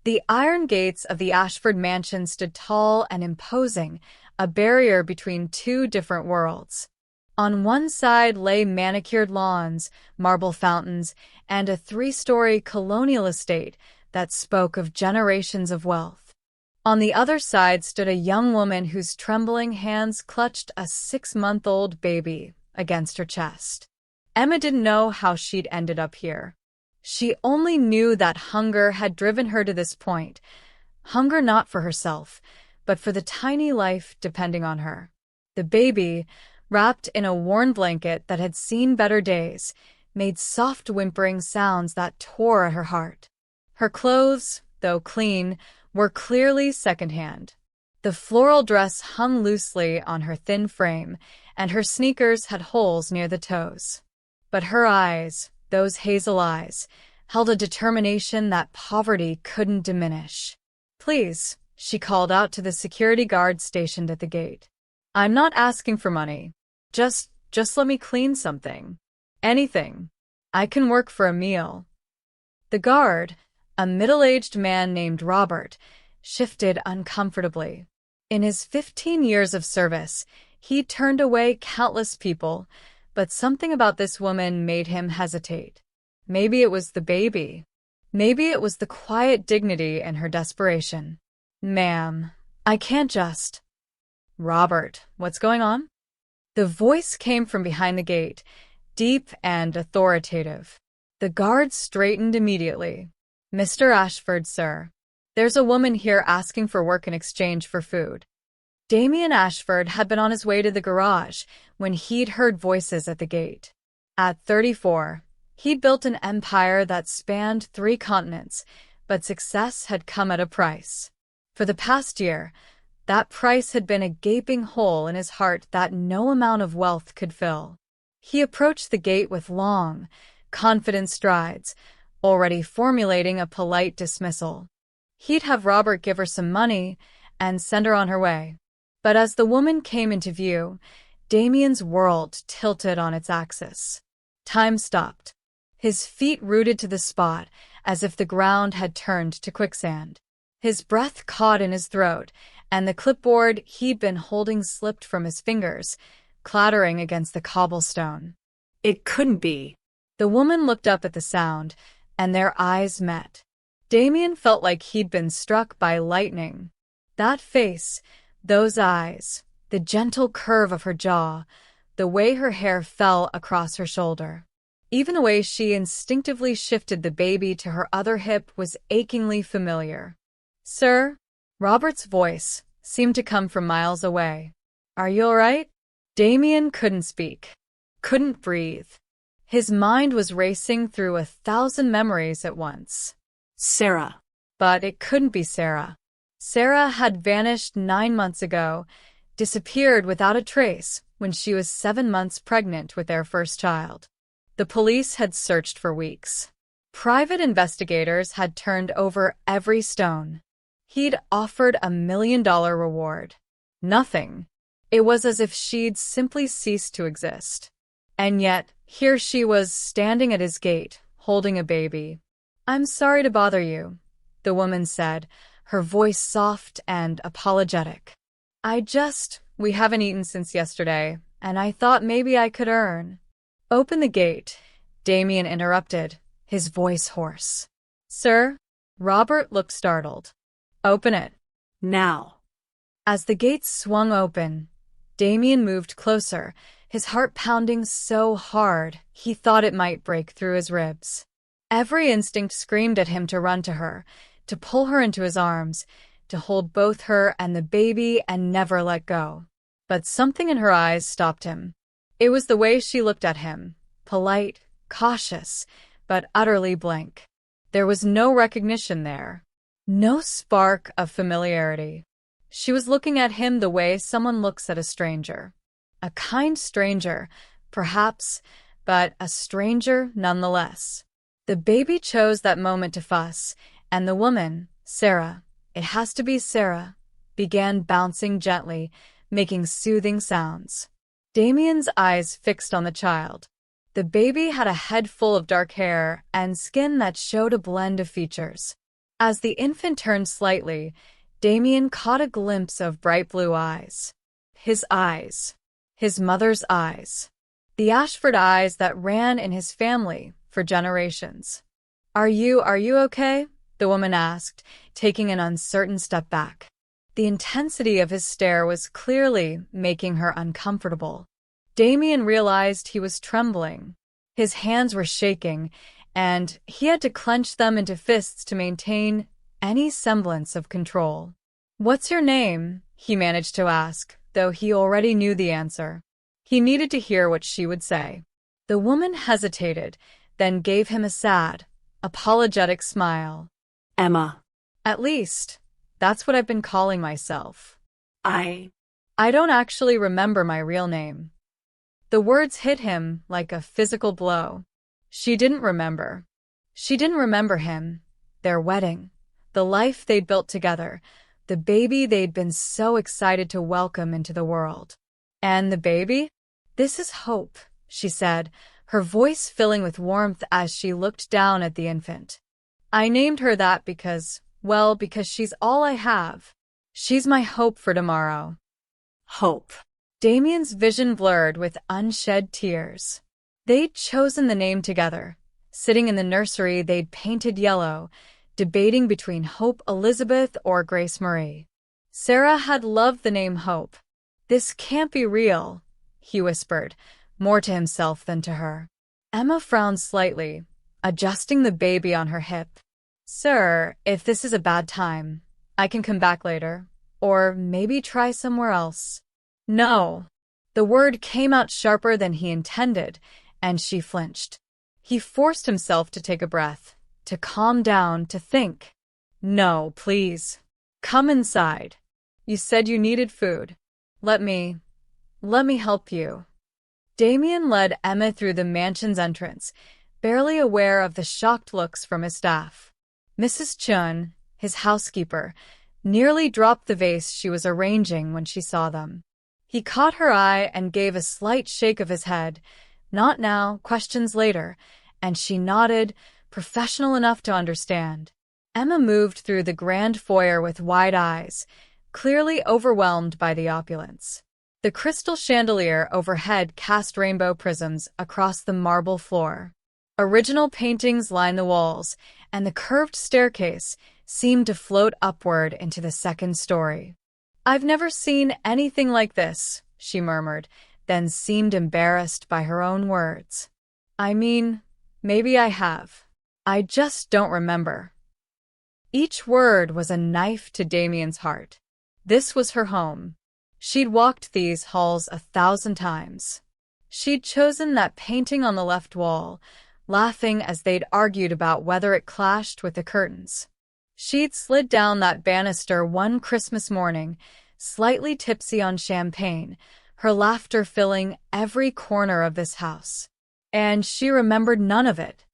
The iron gates of the Ashford mansion stood tall and imposing, a barrier between two different worlds. On one side lay manicured lawns, marble fountains, and a three-story colonial estate that spoke of generations of wealth. On the other side stood a young woman whose trembling hands clutched a 6-month-old baby against her chest. Emma didn't know how she'd ended up here. She only knew that hunger had driven her to this point. Hunger not for herself, but for the tiny life depending on her. The baby, wrapped in a worn blanket that had seen better days, made soft whimpering sounds that tore at her heart. Her clothes, though clean, were clearly secondhand. The floral dress hung loosely on her thin frame, and her sneakers had holes near the toes. But her eyes, those hazel eyes, held a determination that poverty couldn't diminish. "Please," she called out to the security guard stationed at the gate. "I'm not asking for money. Just let me clean something. Anything. I can work for a meal." The guard, a middle-aged man named Robert, shifted uncomfortably. In his 15 years of service, he'd turned away countless people, but something about this woman made him hesitate. Maybe it was the baby. Maybe it was the quiet dignity in her desperation. "Ma'am, I can't just—" "Robert, what's going on?" The voice came from behind the gate, deep and authoritative. The guard straightened immediately. "Mr. Ashford, sir. There's a woman here asking for work in exchange for food." Damien Ashford had been on his way to the garage when he'd heard voices at the gate. At 34, he'd built an empire that spanned 3 continents, but success had come at a price. For the past year, that price had been a gaping hole in his heart that no amount of wealth could fill. He approached the gate with long, confident strides, already formulating a polite dismissal. He'd have Robert give her some money and send her on her way. But as the woman came into view, Damien's world tilted on its axis. Time stopped. His feet rooted to the spot as if the ground had turned to quicksand. His breath caught in his throat, and the clipboard he'd been holding slipped from his fingers, clattering against the cobblestone. It couldn't be. The woman looked up at the sound, and their eyes met. Damien felt like he'd been struck by lightning. That face, those eyes, the gentle curve of her jaw, the way her hair fell across her shoulder. Even the way she instinctively shifted the baby to her other hip was achingly familiar. "Sir?" Robert's voice seemed to come from miles away. "Are you all right?" Damien couldn't speak, couldn't breathe. His mind was racing through 1,000 memories at once. Sarah. But it couldn't be Sarah. Sarah had vanished 9 months ago, disappeared without a trace when she was 7 months pregnant with their first child. The police had searched for weeks. Private investigators had turned over every stone. He'd offered $1 million reward. Nothing. It was as if she'd simply ceased to exist. And yet, here she was standing at his gate, holding a baby. "I'm sorry to bother you," the woman said, her voice soft and apologetic. We haven't eaten since yesterday, and I thought maybe I could earn." "Open the gate," Damien interrupted, his voice hoarse. "Sir?" Robert looked startled. "Open it. Now." As the gate swung open, Damien moved closer, his heart pounding so hard he thought it might break through his ribs. Every instinct screamed at him to run to her, to pull her into his arms, to hold both her and the baby and never let go. But something in her eyes stopped him. It was the way she looked at him, polite, cautious, but utterly blank. There was no recognition there, no spark of familiarity. She was looking at him the way someone looks at a stranger. A kind stranger, perhaps, but a stranger nonetheless. The baby chose that moment to fuss, and the woman, Sarah, it has to be Sarah, began bouncing gently, making soothing sounds. Damien's eyes fixed on the child. The baby had a head full of dark hair and skin that showed a blend of features. As the infant turned slightly, Damien caught a glimpse of bright blue eyes. His eyes. His mother's eyes. The Ashford eyes that ran in his family for generations. Are you okay? The woman asked, taking an uncertain step back. The intensity of his stare was clearly making her uncomfortable. Damien realized he was trembling. His hands were shaking, and he had to clench them into fists to maintain any semblance of control. "What's your name?" he managed to ask, though he already knew the answer. He needed to hear what she would say. The woman hesitated, then gave him a sad, apologetic smile. Emma. At least, that's what I've been calling myself. I don't actually remember my real name. The words hit him like a physical blow. She didn't remember. She didn't remember him, their wedding, the life they'd built together, the baby they'd been so excited to welcome into the world. And the baby? "This is Hope," she said, her voice filling with warmth as she looked down at the infant. "I named her that because she's all I have. She's my hope for tomorrow." Hope. Damien's vision blurred with unshed tears. They'd chosen the name together, sitting in the nursery they'd painted yellow, debating between Hope Elizabeth or Grace Marie. Sarah had loved the name Hope. "This can't be real," he whispered, more to himself than to her. Emma frowned slightly, adjusting the baby on her hip. "Sir, if this is a bad time, I can come back later, or maybe try somewhere else." "No." The word came out sharper than he intended, and she flinched. He forced himself to take a breath, to calm down, to think. "No, please. Come inside. You said you needed food. Let me help you." Damien led Emma through the mansion's entrance, barely aware of the shocked looks from his staff. Mrs. Chun, his housekeeper, nearly dropped the vase she was arranging when she saw them. He caught her eye and gave a slight shake of his head. "Not now, questions later," and she nodded, professional enough to understand. Emma moved through the grand foyer with wide eyes, clearly overwhelmed by the opulence. The crystal chandelier overhead cast rainbow prisms across the marble floor. Original paintings lined the walls, and the curved staircase seemed to float upward into the second story. "I've never seen anything like this," she murmured, then seemed embarrassed by her own words. "I mean, maybe I have. I just don't remember." Each word was a knife to Damien's heart. This was her home. She'd walked these halls 1,000 times. She'd chosen that painting on the left wall, laughing as they'd argued about whether it clashed with the curtains. She'd slid down that banister one Christmas morning, slightly tipsy on champagne, her laughter filling every corner of this house. And she remembered none of it.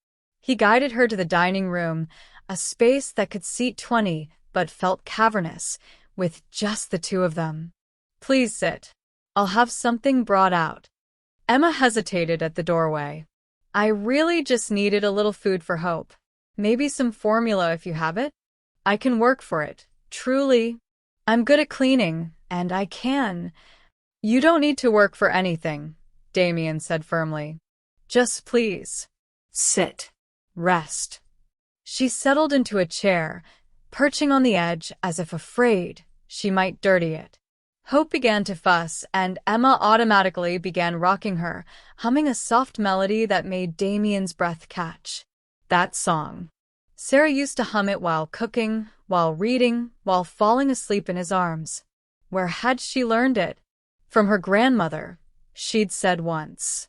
He guided her to the dining room, a space that could seat 20 but felt cavernous, with just the two of them. "Please sit. I'll have something brought out." Emma hesitated at the doorway. "I really just needed a little food for Hope. Maybe some formula if you have it? I can work for it, truly. I'm good at cleaning, and I can." "You don't need to work for anything," Damien said firmly. "Just please. Sit. Rest." She settled into a chair, perching on the edge as if afraid she might dirty it. Hope began to fuss, and Emma automatically began rocking her, humming a soft melody that made Damien's breath catch. That song. Sarah used to hum it while cooking, while reading, while falling asleep in his arms. Where had she learned it? From her grandmother, she'd said once.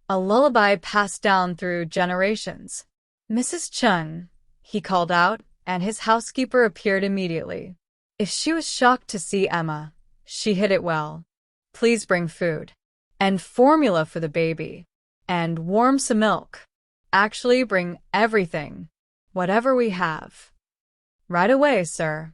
A lullaby passed down through generations. "Mrs. Chun," he called out, and his housekeeper appeared immediately. If she was shocked to see Emma, she hid it well. "Please bring food. And formula for the baby. And warm some milk. Actually, bring everything. Whatever we have." "Right away, sir."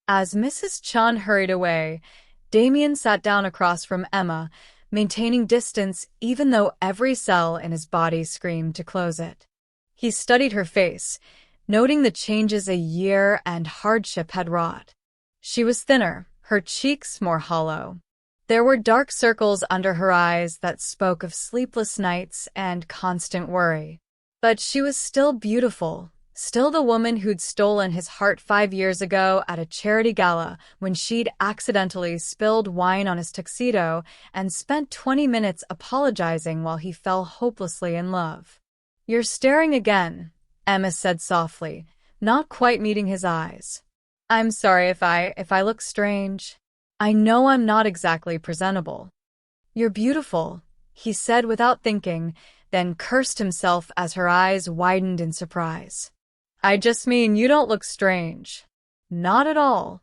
As Mrs. Chun hurried away, Damien sat down across from Emma, maintaining distance even though every cell in his body screamed to close it. He studied her face, noting the changes a year and hardship had wrought. She was thinner, her cheeks more hollow. There were dark circles under her eyes that spoke of sleepless nights and constant worry. But she was still beautiful, still the woman who'd stolen his heart 5 years ago at a charity gala when she'd accidentally spilled wine on his tuxedo and spent 20 minutes apologizing while he fell hopelessly in love. "You're staring again," Emma said softly, not quite meeting his eyes. "I'm sorry if I look strange. I know I'm not exactly presentable." "You're beautiful," he said without thinking, then cursed himself as her eyes widened in surprise. "I just mean you don't look strange." "Not at all."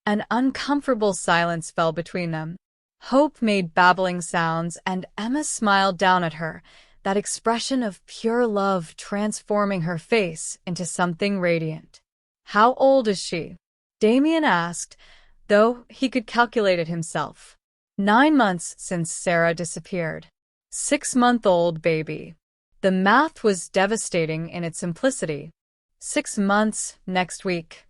An uncomfortable silence fell between them. Hope made babbling sounds, and Emma smiled down at her, that expression of pure love transforming her face into something radiant. "How old is she?" Damien asked, though he could calculate it himself. 9 months since Sarah disappeared. 6-month-old baby. The math was devastating in its simplicity. 6 months next week,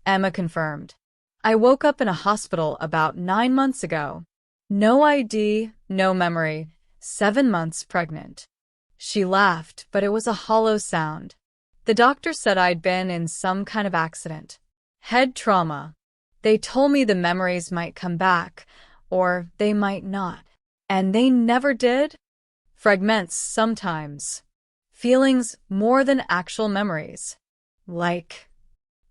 Emma confirmed. "I woke up in a hospital about 9 months ago. No ID, no memory, 7 months pregnant." She laughed, but it was a hollow sound. "The doctor said I'd been in some kind of accident. Head trauma. They told me the memories might come back, or they might not. And they never did? Fragments sometimes. Feelings more than actual memories. Like..."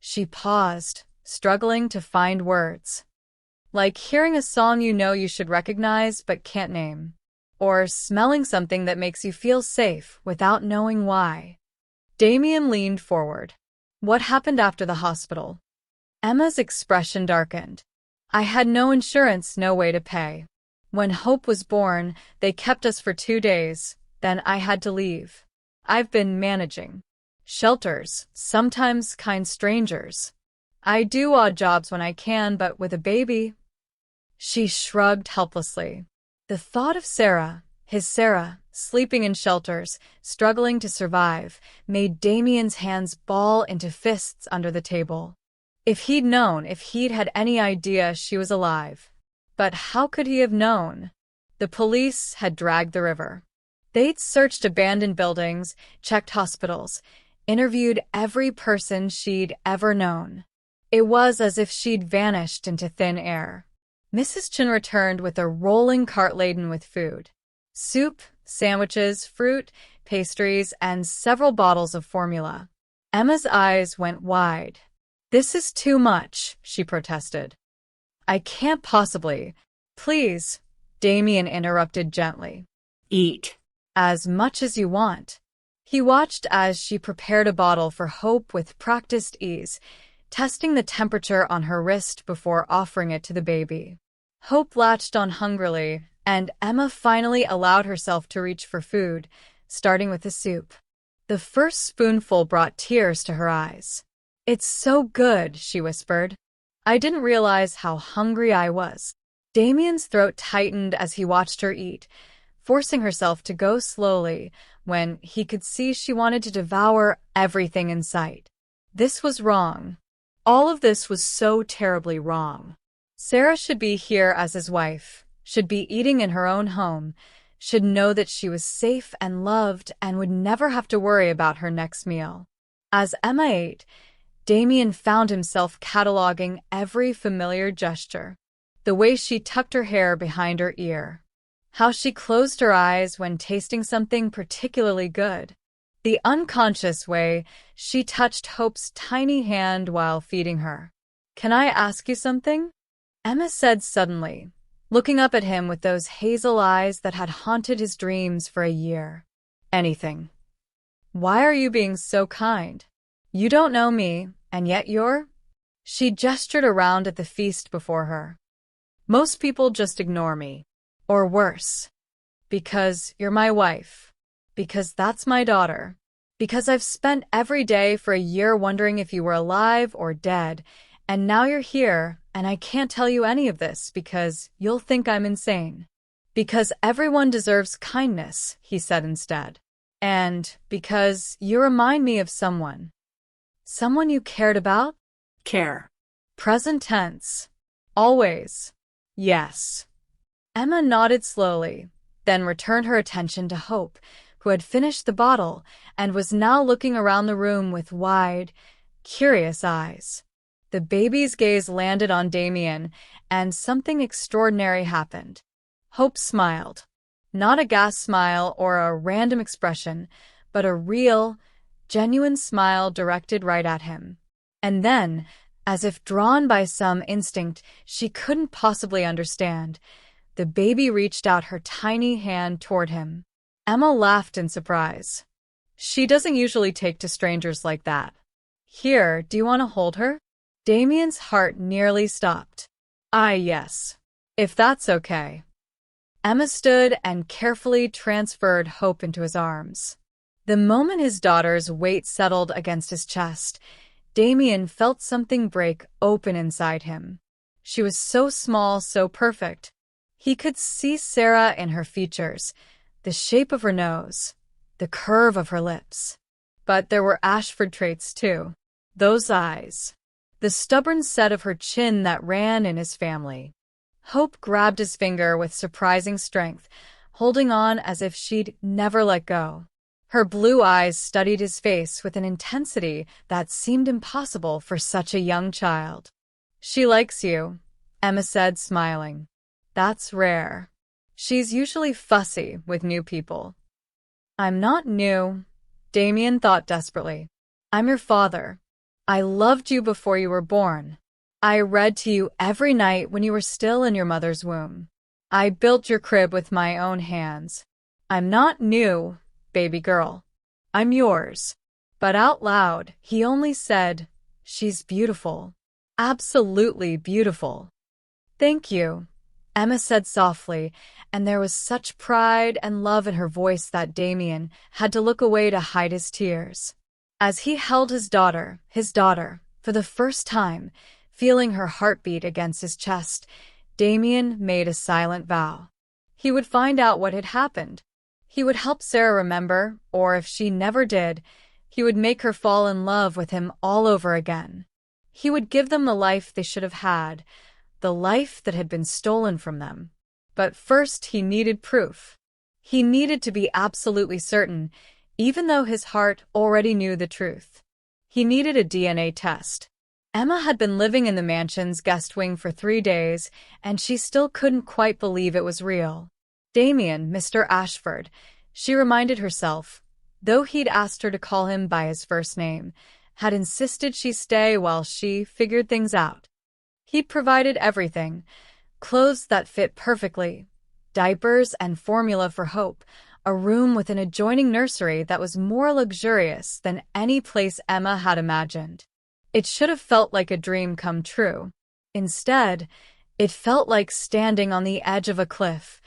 She paused, struggling to find words. "Like hearing a song you know you should recognize but can't name. Or smelling something that makes you feel safe without knowing why." Damien leaned forward. "What happened after the hospital?" Emma's expression darkened. "I had no insurance, no way to pay. When Hope was born, they kept us for 2 days, then I had to leave. I've been managing shelters, sometimes kind strangers. I do odd jobs when I can, but with a baby..." She shrugged helplessly. The thought of Sarah, his Sarah, sleeping in shelters, struggling to survive, made Damien's hands ball into fists under the table. If he'd known, if he'd had any idea she was alive. But how could he have known? The police had dragged the river. They'd searched abandoned buildings, checked hospitals, interviewed every person she'd ever known. It was as if she'd vanished into thin air. Mrs. Chin returned with a rolling cart laden with food. Soup, sandwiches, fruit, pastries, and several bottles of formula. Emma's eyes went wide. "This is too much," she protested. "I can't possibly." "Please," Damien interrupted gently. Eat. "As much as you want." He watched as she prepared a bottle for Hope with practiced ease, testing the temperature on her wrist before offering it to the baby. Hope latched on hungrily, and Emma finally allowed herself to reach for food, starting with the soup. The first spoonful brought tears to her eyes. "It's so good," she whispered. "I didn't realize how hungry I was." Damien's throat tightened as he watched her eat, forcing herself to go slowly when he could see she wanted to devour everything in sight. This was wrong. All of this was so terribly wrong. Sarah should be here as his wife, should be eating in her own home, should know that she was safe and loved and would never have to worry about her next meal. As Emma ate, Damien found himself cataloging every familiar gesture. The way she tucked her hair behind her ear. How she closed her eyes when tasting something particularly good. The unconscious way she touched Hope's tiny hand while feeding her. "Can I ask you something?" Emma said suddenly, looking up at him with those hazel eyes that had haunted his dreams for a year. "Anything." "Why are you being so kind? You don't know me, and yet you're..." She gestured around at the feast before her. "Most people just ignore me. Or worse. Because you're my wife. Because that's my daughter. Because I've spent every day for a year wondering if you were alive or dead, and now you're here, and I can't tell you any of this because you'll think I'm insane. Because everyone deserves kindness," he said instead. "And because you remind me of someone." Someone you cared about? Care. Present tense. Always. Yes. Emma nodded slowly, then returned her attention to Hope, who had finished the bottle and was now looking around the room with wide, curious eyes. The baby's gaze landed on Damien, and something extraordinary happened. Hope smiled. Not a gas smile or a random expression, but a real, genuine smile directed right at him. And then, as if drawn by some instinct she couldn't possibly understand, the baby reached out her tiny hand toward him. Emma laughed in surprise. She doesn't usually take to strangers like that. Here, do you want to hold her? Damien's heart nearly stopped. Yes. If that's okay. Emma stood and carefully transferred Hope into his arms. The moment his daughter's weight settled against his chest, Damien felt something break open inside him. She was so small, so perfect. He could see Sarah in her features, the shape of her nose, the curve of her lips. But there were Ashford traits too. Those eyes. The stubborn set of her chin that ran in his family. Hope grabbed his finger with surprising strength, holding on as if she'd never let go. Her blue eyes studied his face with an intensity that seemed impossible for such a young child. She likes you, Emma said, smiling. That's rare. She's usually fussy with new people. I'm not new, Damien thought desperately. I'm your father. I loved you before you were born. I read to you every night when you were still in your mother's womb. I built your crib with my own hands. I'm not new, baby girl. I'm yours. But out loud, he only said, she's beautiful. Absolutely beautiful. Thank you, Emma said softly, and there was such pride and love in her voice that Damien had to look away to hide his tears. As he held his daughter, for the first time, feeling her heartbeat against his chest, Damien made a silent vow. He would find out what had happened. He would help Sarah remember, or if she never did, he would make her fall in love with him all over again. He would give them the life they should have had, the life that had been stolen from them. But first he needed proof. He needed to be absolutely certain, even though his heart already knew the truth. He needed a DNA test. Emma had been living in the mansion's guest wing for 3 days, and she still couldn't quite believe it was real. Damien, Mr. Ashford, she reminded herself, though he'd asked her to call him by his first name, had insisted she stay while she figured things out. He'd provided everything, clothes that fit perfectly, diapers and formula for Hope, a room with an adjoining nursery that was more luxurious than any place Emma had imagined. It should have felt like a dream come true. Instead, it felt like standing on the edge of a cliff,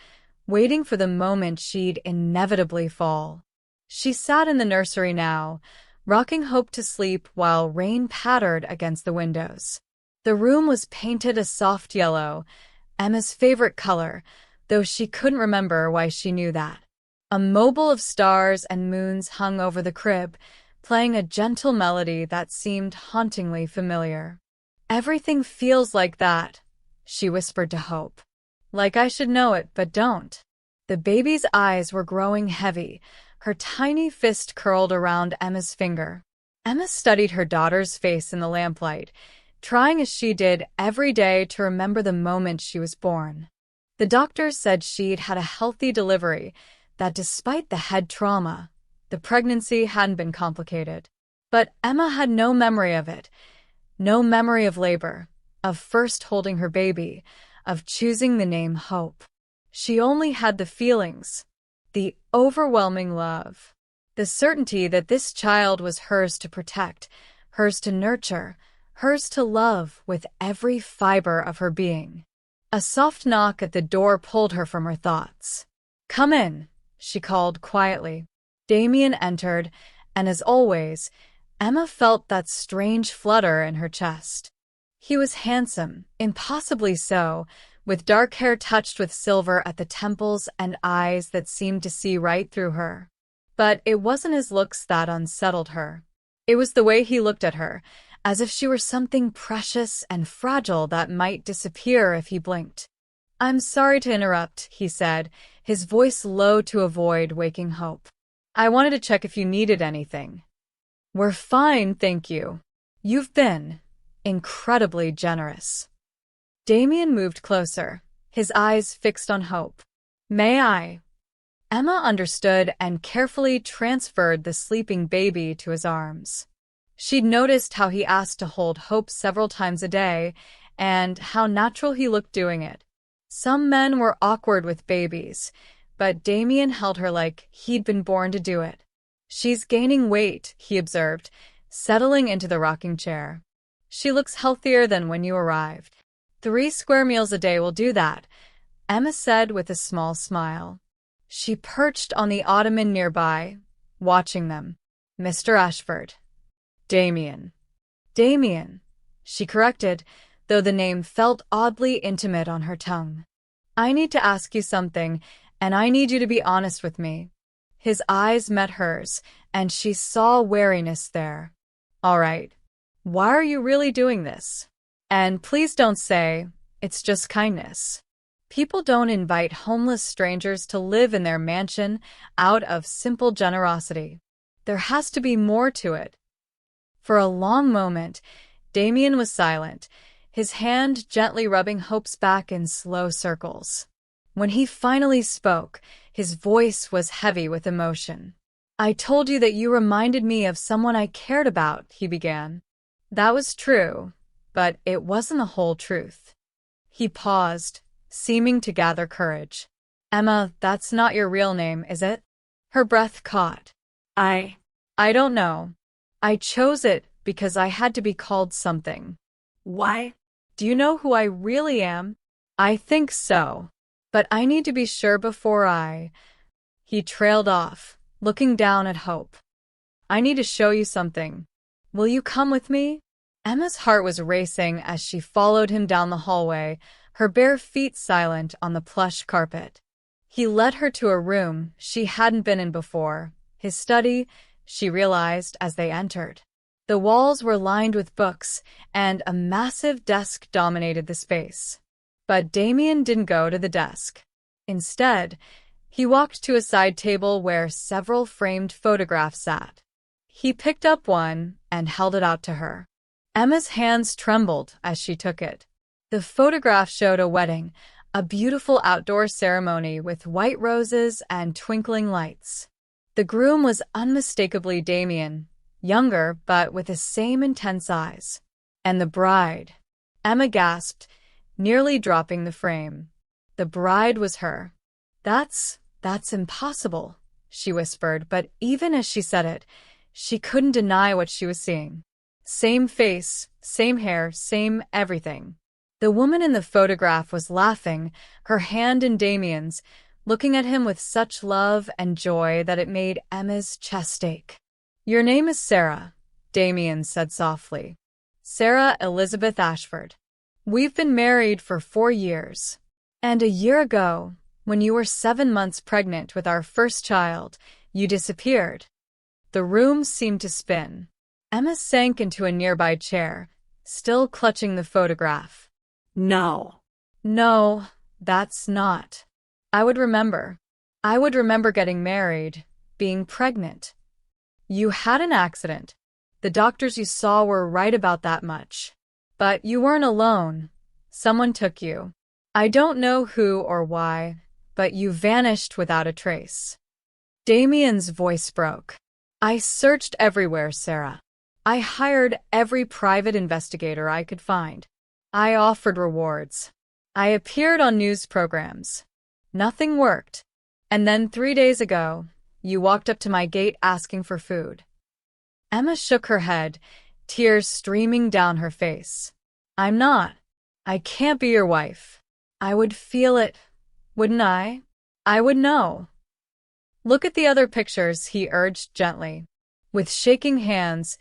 waiting for the moment she'd inevitably fall. She sat in the nursery now, rocking Hope to sleep while rain pattered against the windows. The room was painted a soft yellow, Emma's favorite color, though she couldn't remember why she knew that. A mobile of stars and moons hung over the crib, playing a gentle melody that seemed hauntingly familiar. Everything feels like that, she whispered to Hope. Like I should know it, but don't. The baby's eyes were growing heavy, her tiny fist curled around Emma's finger. Emma studied her daughter's face in the lamplight, trying as she did every day to remember the moment she was born. The doctor said she'd had a healthy delivery, that despite the head trauma, the pregnancy hadn't been complicated. But Emma had no memory of it, no memory of labor, of first holding her baby, of choosing the name Hope. She only had the feelings, the overwhelming love, the certainty that this child was hers to protect, hers to nurture, hers to love with every fiber of her being. A soft knock at the door pulled her from her thoughts. "Come in," she called quietly. Damien entered, and as always, Emma felt that strange flutter in her chest. He was handsome, impossibly so, with dark hair touched with silver at the temples and eyes that seemed to see right through her. But it wasn't his looks that unsettled her. It was the way he looked at her, as if she were something precious and fragile that might disappear if he blinked. "I'm sorry to interrupt," he said, his voice low to avoid waking Hope. "I wanted to check if you needed anything." "We're fine, thank you. You've been incredibly generous." Damien moved closer, his eyes fixed on Hope. "May I?" Emma understood and carefully transferred the sleeping baby to his arms. She'd noticed how he asked to hold Hope several times a day, and how natural he looked doing it. Some men were awkward with babies, but Damien held her like he'd been born to do it. "She's gaining weight," he observed, settling into the rocking chair. "She looks healthier than when you arrived." 3 square meals a day will do that," Emma said with a small smile. She perched on the ottoman nearby, watching them. "Mr. Ashford." "Damien." "Damien," she corrected, though the name felt oddly intimate on her tongue. "I need to ask you something, and I need you to be honest with me." His eyes met hers, and she saw wariness there. "All right. Why are you really doing this? And please don't say, it's just kindness." People don't invite homeless strangers to live in their mansion out of simple generosity. There has to be more to it. For a long moment, Damien was silent, his hand gently rubbing Hope's back in slow circles. When he finally spoke, his voice was heavy with emotion. "I told you that you reminded me of someone I cared about," he began. "That was true, but it wasn't the whole truth." He paused, seeming to gather courage. "Emma, that's not your real name, is it?" Her breath caught. I don't know. I chose it because I had to be called something." Why? "Do you know who I really am?" "I think so. But I need to be sure before I—" He trailed off, looking down at Hope. "I need to show you something. Will you come with me?" Emma's heart was racing as she followed him down the hallway, her bare feet silent on the plush carpet. He led her to a room she hadn't been in before, his study, she realized as they entered. The walls were lined with books, and a massive desk dominated the space. But Damien didn't go to the desk. Instead, he walked to a side table where several framed photographs sat. He picked up one and held it out to her. Emma's hands trembled as she took it. The photograph showed a wedding, a beautiful outdoor ceremony with white roses and twinkling lights. The groom was unmistakably Damien, younger but with the same intense eyes. And the bride. Emma gasped, nearly dropping the frame. The bride was her. That's impossible," she whispered, but even as she said it, she couldn't deny what she was seeing. Same face, same hair, same everything. The woman in the photograph was laughing, her hand in Damien's, looking at him with such love and joy that it made Emma's chest ache. "Your name is Sarah," Damien said softly. "Sarah Elizabeth Ashford. We've been married for 4 years. And a year ago, when you were 7 months pregnant with our first child, you disappeared." The room seemed to spin. Emma sank into a nearby chair, still clutching the photograph. No. "No, that's not. I would remember. I would remember getting married, being pregnant. You had an accident. The doctors you saw were right about that much. But you weren't alone. Someone took you. I don't know who or why, but you vanished without a trace." Damien's voice broke. "I searched everywhere, Sarah. I hired every private investigator I could find. I offered rewards. I appeared on news programs. Nothing worked. And then 3 days ago, you walked up to my gate asking for food." Emma shook her head, tears streaming down her face. "I'm not. I can't be your wife. I would feel it, wouldn't I? I would know." "Look at the other pictures," he urged gently. With shaking hands,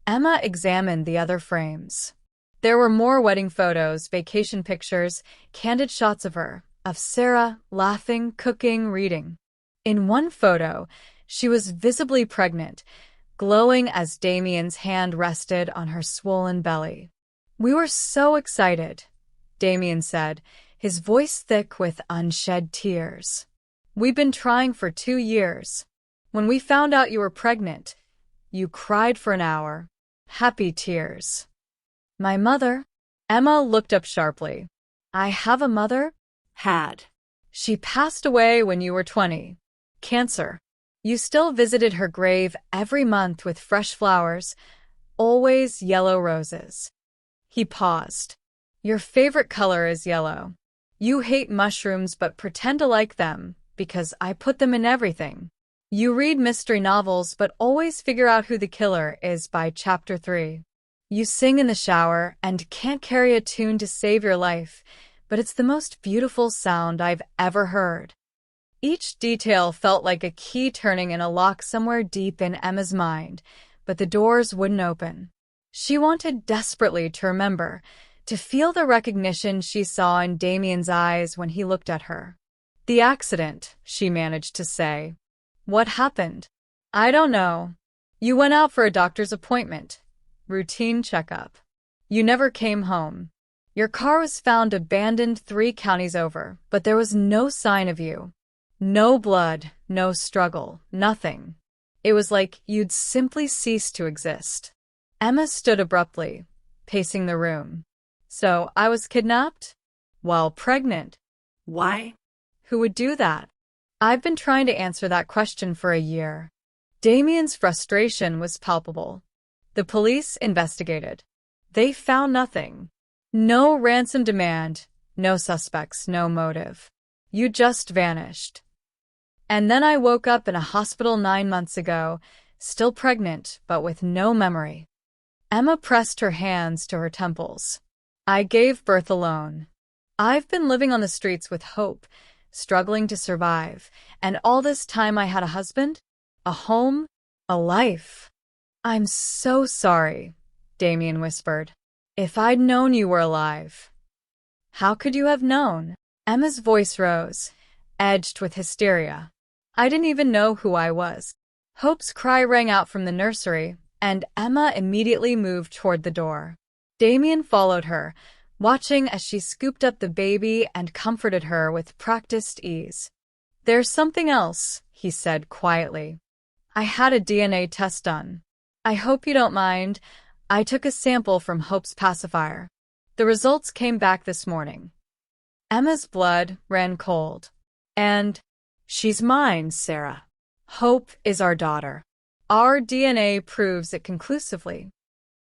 Emma examined the other frames. There were more wedding photos, vacation pictures, candid shots of her, of Sarah, laughing, cooking, reading. In one photo, she was visibly pregnant, glowing as Damien's hand rested on her swollen belly. "We were so excited," Damien said, his voice thick with unshed tears. "We've been trying for 2 years. When we found out you were pregnant, you cried for an hour. Happy tears." "My mother?" Emma looked up sharply. "I have a mother?" Had. "She passed away when you were 20. Cancer. You still visited her grave every month with fresh flowers, always yellow roses." He paused. "Your favorite color is yellow. You hate mushrooms but pretend to like them because I put them in everything. You read mystery novels but always figure out who the killer is by chapter 3. You sing in the shower and can't carry a tune to save your life, but it's the most beautiful sound I've ever heard." Each detail felt like a key turning in a lock somewhere deep in Emma's mind, but the doors wouldn't open. She wanted desperately to remember, to feel the recognition she saw in Damien's eyes when he looked at her. "The accident," she managed to say. "What happened?" "I don't know. You went out for a doctor's appointment. Routine checkup. You never came home. Your car was found abandoned 3 counties over, but there was no sign of you. No blood, no struggle, nothing. It was like you'd simply ceased to exist." Emma stood abruptly, pacing the room. "So I was kidnapped? While pregnant? Why? Who would do that?" "I've been trying to answer that question for a year." Damien's frustration was palpable. "The police investigated. They found nothing. No ransom demand, no suspects, no motive. You just vanished. And then I woke up in a hospital 9 months ago, still pregnant, but with no memory." Emma pressed her hands to her temples. "I gave birth alone. I've been living on the streets with Hope, struggling to survive, and all this time I had a husband, a home, a life." "I'm so sorry," Damien whispered. "If I'd known you were alive." "How could you have known?" Emma's voice rose, edged with hysteria. "I didn't even know who I was." Hope's cry rang out from the nursery, and Emma immediately moved toward the door. Damien followed her, watching as she scooped up the baby and comforted her with practiced ease. "There's something else," he said quietly. "I had a DNA test done. I hope you don't mind. I took a sample from Hope's pacifier. The results came back this morning." Emma's blood ran cold. "And she's mine, Sarah. Hope is our daughter. Our DNA proves it conclusively."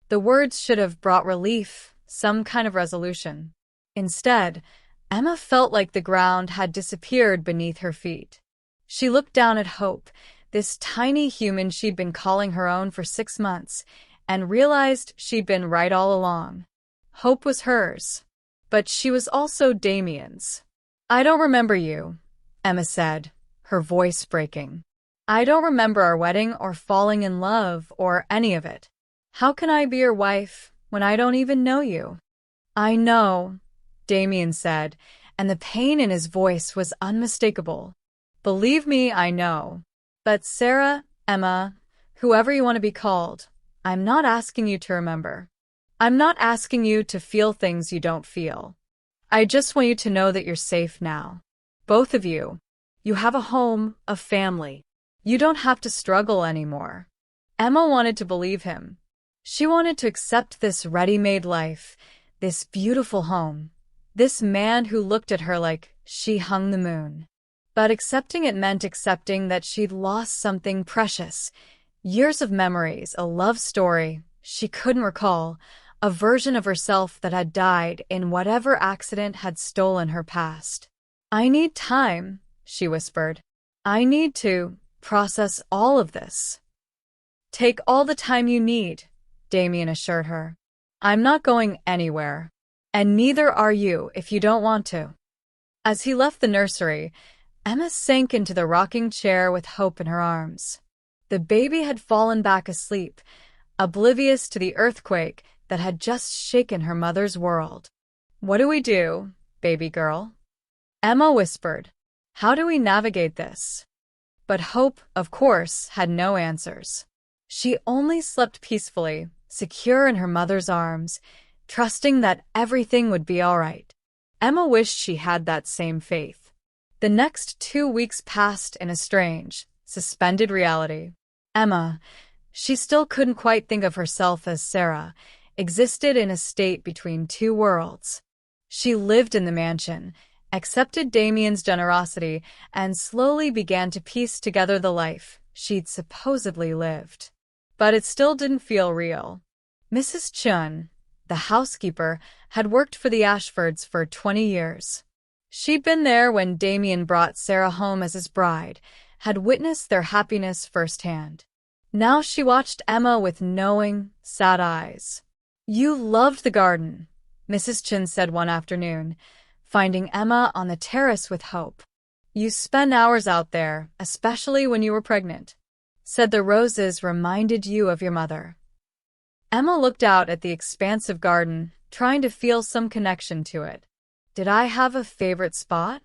The words should have brought relief, some kind of resolution. Instead, Emma felt like the ground had disappeared beneath her feet. She looked down at Hope, this tiny human she'd been calling her own for 6 months, and realized she'd been right all along. Hope was hers, but she was also Damien's. "I don't remember you," Emma said, her voice breaking. "I don't remember our wedding or falling in love or any of it. How can I be your wife when I don't even know you?" "I know," Damien said, and the pain in his voice was unmistakable. "Believe me, I know. But Sarah, Emma, whoever you want to be called, I'm not asking you to remember. I'm not asking you to feel things you don't feel. I just want you to know that you're safe now. Both of you. You have a home, a family. You don't have to struggle anymore." Emma wanted to believe him. She wanted to accept this ready-made life, this beautiful home, this man who looked at her like she hung the moon. But accepting it meant accepting that she'd lost something precious. Years of memories, a love story she couldn't recall, a version of herself that had died in whatever accident had stolen her past. "I need time," she whispered. "I need to process all of this." "Take all the time you need," Damien assured her. "I'm not going anywhere. And neither are you if you don't want to." As he left the nursery, Emma sank into the rocking chair with Hope in her arms. The baby had fallen back asleep, oblivious to the earthquake that had just shaken her mother's world. "What do we do, baby girl?" Emma whispered. "How do we navigate this?" But Hope, of course, had no answers. She only slept peacefully, secure in her mother's arms, trusting that everything would be all right. Emma wished she had that same faith. The next 2 weeks passed in a strange, suspended reality. Emma, she still couldn't quite think of herself as Sarah, existed in a state between two worlds. She lived in the mansion, accepted Damien's generosity, and slowly began to piece together the life she'd supposedly lived. But it still didn't feel real. Mrs. Chun, the housekeeper, had worked for the Ashfords for 20 years. She'd been there when Damien brought Sarah home as his bride, had witnessed their happiness firsthand. Now she watched Emma with knowing, sad eyes. "You loved the garden," Mrs. Chun said one afternoon, finding Emma on the terrace with Hope. "You spent hours out there, especially when you were pregnant. Said the roses reminded you of your mother." Emma looked out at the expansive garden, trying to feel some connection to it. Did I have a favorite spot?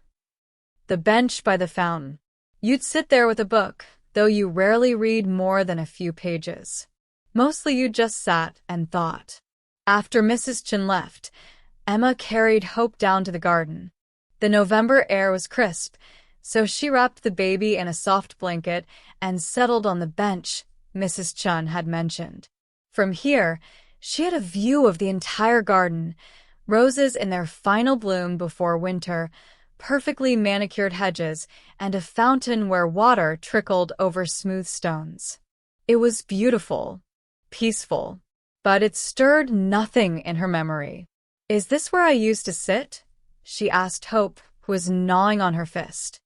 The bench by the fountain. You'd sit there with a book, though you rarely read more than a few pages. Mostly you just sat and thought. After Mrs. Chun left, Emma carried Hope down to the garden. The November air was crisp, so she wrapped the baby in a soft blanket and settled on the bench Mrs. Chun had mentioned. From here, she had a view of the entire garden, roses in their final bloom before winter, perfectly manicured hedges, and a fountain where water trickled over smooth stones. It was beautiful, peaceful, but it stirred nothing in her memory. "Is this where I used to sit?" she asked Hope, who was gnawing on her fist.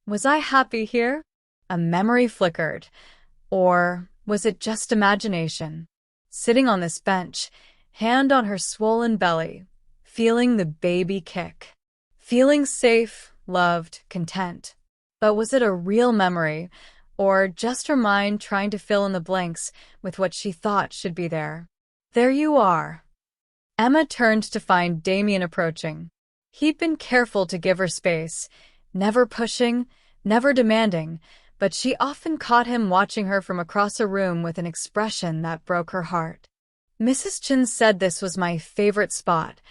"Was I happy here?" A memory flickered. Or was it just imagination? Sitting on this bench, hand on her swollen belly, feeling the baby kick. Feeling safe, loved, content. But was it a real memory, or just her mind trying to fill in the blanks with what she thought should be there? "There you are." Emma turned to find Damien approaching. He'd been careful to give her space, never pushing, never demanding, but she often caught him watching her from across a room with an expression that broke her heart. "Mrs. Chun said this was my favorite spot,"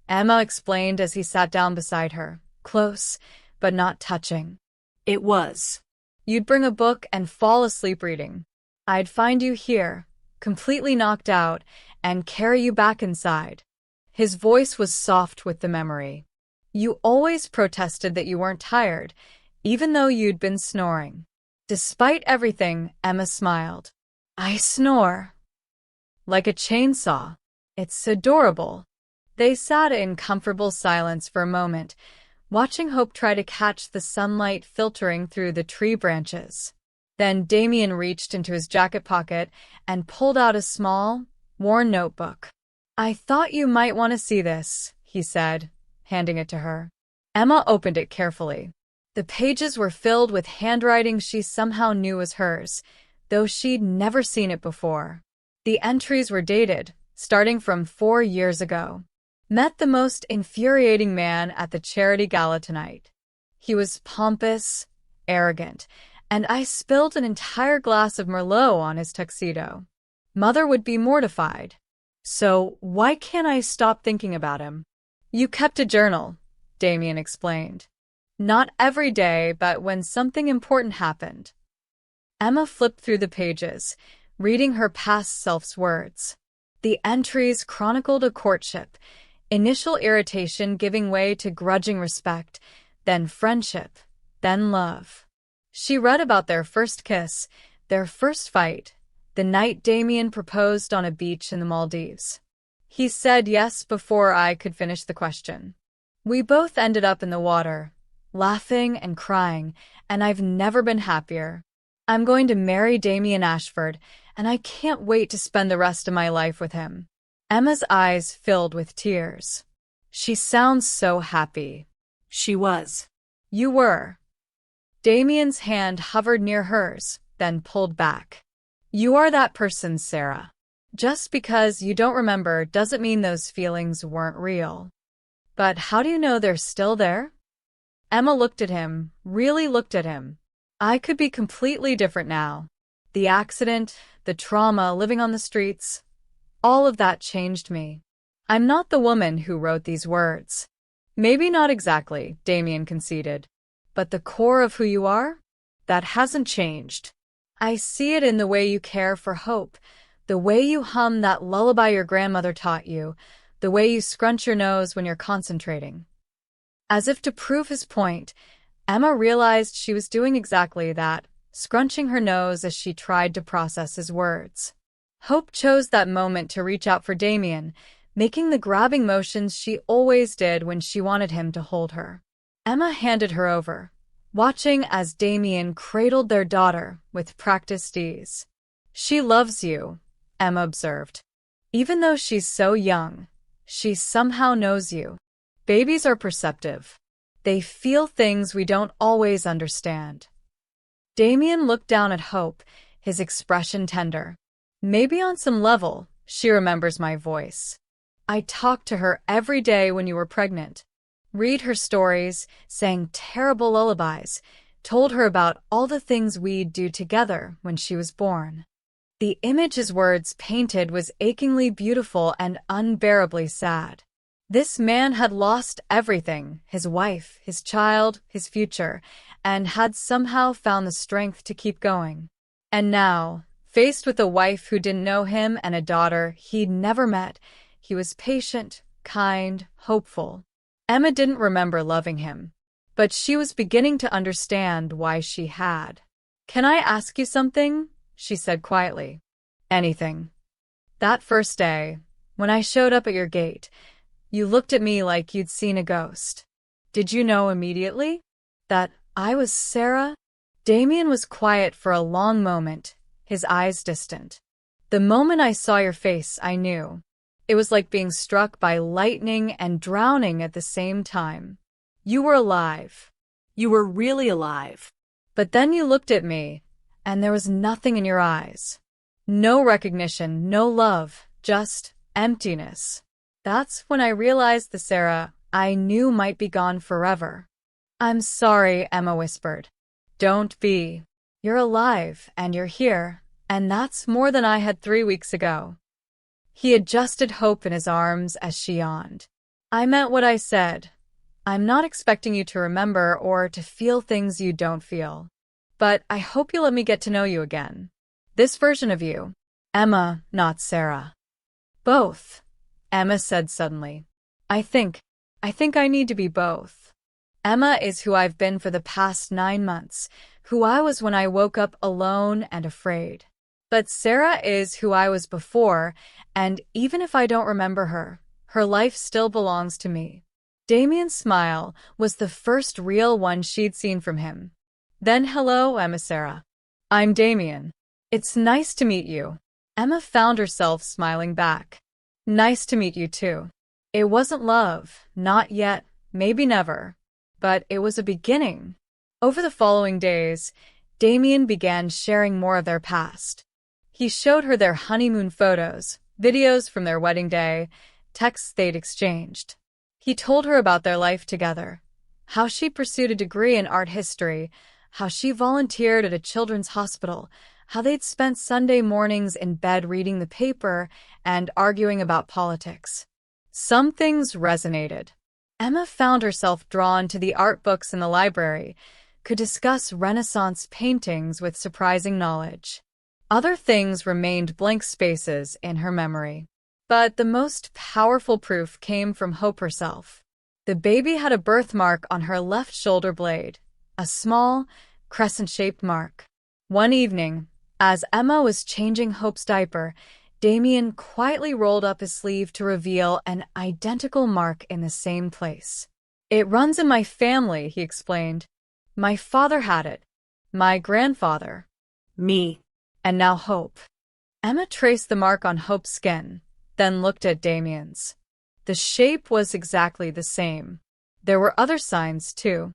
Emma explained as he sat down beside her, close, but not touching. It was. "You'd bring a book and fall asleep reading. I'd find you here, completely knocked out, and carry you back inside." His voice was soft with the memory. "You always protested that you weren't tired, even though you'd been snoring." Despite everything, Emma smiled. "I snore. Like a chainsaw. It's adorable." They sat in comfortable silence for a moment, watching Hope try to catch the sunlight filtering through the tree branches. Then Damien reached into his jacket pocket and pulled out a small, worn notebook. "I thought you might want to see this," he said, handing it to her. Emma opened it carefully. The pages were filled with handwriting she somehow knew was hers, though she'd never seen it before. The entries were dated, starting from 4 years ago. "Met the most infuriating man at the charity gala tonight. He was pompous, arrogant, and I spilled an entire glass of Merlot on his tuxedo. Mother would be mortified. So why can't I stop thinking about him?" "You kept a journal," Damien explained. "Not every day, but when something important happened." Emma flipped through the pages, reading her past self's words. The entries chronicled a courtship, initial irritation giving way to grudging respect, then friendship, then love. She read about their first kiss, their first fight, the night Damien proposed on a beach in the Maldives. "He said yes before I could finish the question. We both ended up in the water, laughing and crying, and I've never been happier. I'm going to marry Damien Ashford, and I can't wait to spend the rest of my life with him." Emma's eyes filled with tears. "She sounds so happy." She was. "You were." Damien's hand hovered near hers, then pulled back. "You are that person, Sarah. Just because you don't remember doesn't mean those feelings weren't real." "But how do you know they're still there?" Emma looked at him, really looked at him. "I could be completely different now. The accident, the trauma, living on the streets. All of that changed me. I'm not the woman who wrote these words. Maybe not exactly, Damien conceded. But the core of who you are? That hasn't changed. I see it in the way you care for Hope, the way you hum that lullaby your grandmother taught you, the way you scrunch your nose when you're concentrating. As if to prove his point, Emma realized she was doing exactly that, scrunching her nose as she tried to process his words. Hope chose that moment to reach out for Damien, making the grabbing motions she always did when she wanted him to hold her. Emma handed her over, watching as Damien cradled their daughter with practiced ease. She loves you, Emma observed. Even though she's so young, she somehow knows you. Babies are perceptive. They feel things we don't always understand. Damien looked down at Hope, his expression tender. Maybe on some level, she remembers my voice. I talked to her every day when you were pregnant. Read her stories, sang terrible lullabies, told her about all the things we'd do together when she was born. The image his words painted was achingly beautiful and unbearably sad. This man had lost everything, his wife, his child, his future, and had somehow found the strength to keep going. And now, faced with a wife who didn't know him and a daughter he'd never met, he was patient, kind, hopeful. Emma didn't remember loving him, but she was beginning to understand why she had. "Can I ask you something?" she said quietly. "Anything." "That first day, when I showed up at your gate, you looked at me like you'd seen a ghost. Did you know immediately that I was Sarah?" Damien was quiet for a long moment, his eyes distant. "The moment I saw your face, I knew. It was like being struck by lightning and drowning at the same time. You were alive. You were really alive. But then you looked at me, and there was nothing in your eyes. No recognition, no love, just emptiness. That's when I realized the Sarah I knew might be gone forever." "I'm sorry," Emma whispered. "Don't be. You're alive, and you're here, and that's more than I had 3 weeks ago." He adjusted Hope in his arms as she yawned. "I meant what I said. I'm not expecting you to remember or to feel things you don't feel. But I hope you'll let me get to know you again. This version of you. Emma, not Sarah." "Both," Emma said suddenly. I think I need to be both. Emma is who I've been for the past 9 months, who I was when I woke up alone and afraid. But Sarah is who I was before, and even if I don't remember her life still belongs to me." Damien's smile was the first real one she'd seen from him. "Then hello, Emma Sarah. I'm Damien. It's nice to meet you." Emma found herself smiling back. "Nice to meet you too." It wasn't love, not yet, maybe never, but it was a beginning. Over the following days, Damien began sharing more of their past. He showed her their honeymoon photos, videos from their wedding day, texts they'd exchanged. He told her about their life together, how she pursued a degree in art history, how she volunteered at a children's hospital, how they'd spent Sunday mornings in bed reading the paper and arguing about politics. Some things resonated. Emma found herself drawn to the art books in the library, could discuss Renaissance paintings with surprising knowledge. Other things remained blank spaces in her memory. But the most powerful proof came from Hope herself. The baby had a birthmark on her left shoulder blade, a small, crescent-shaped mark. One evening, as Emma was changing Hope's diaper, Damien quietly rolled up his sleeve to reveal an identical mark in the same place. "It runs in my family," he explained. "My father had it. My grandfather. Me. And now Hope." Emma traced the mark on Hope's skin, then looked at Damien's. The shape was exactly the same. There were other signs, too.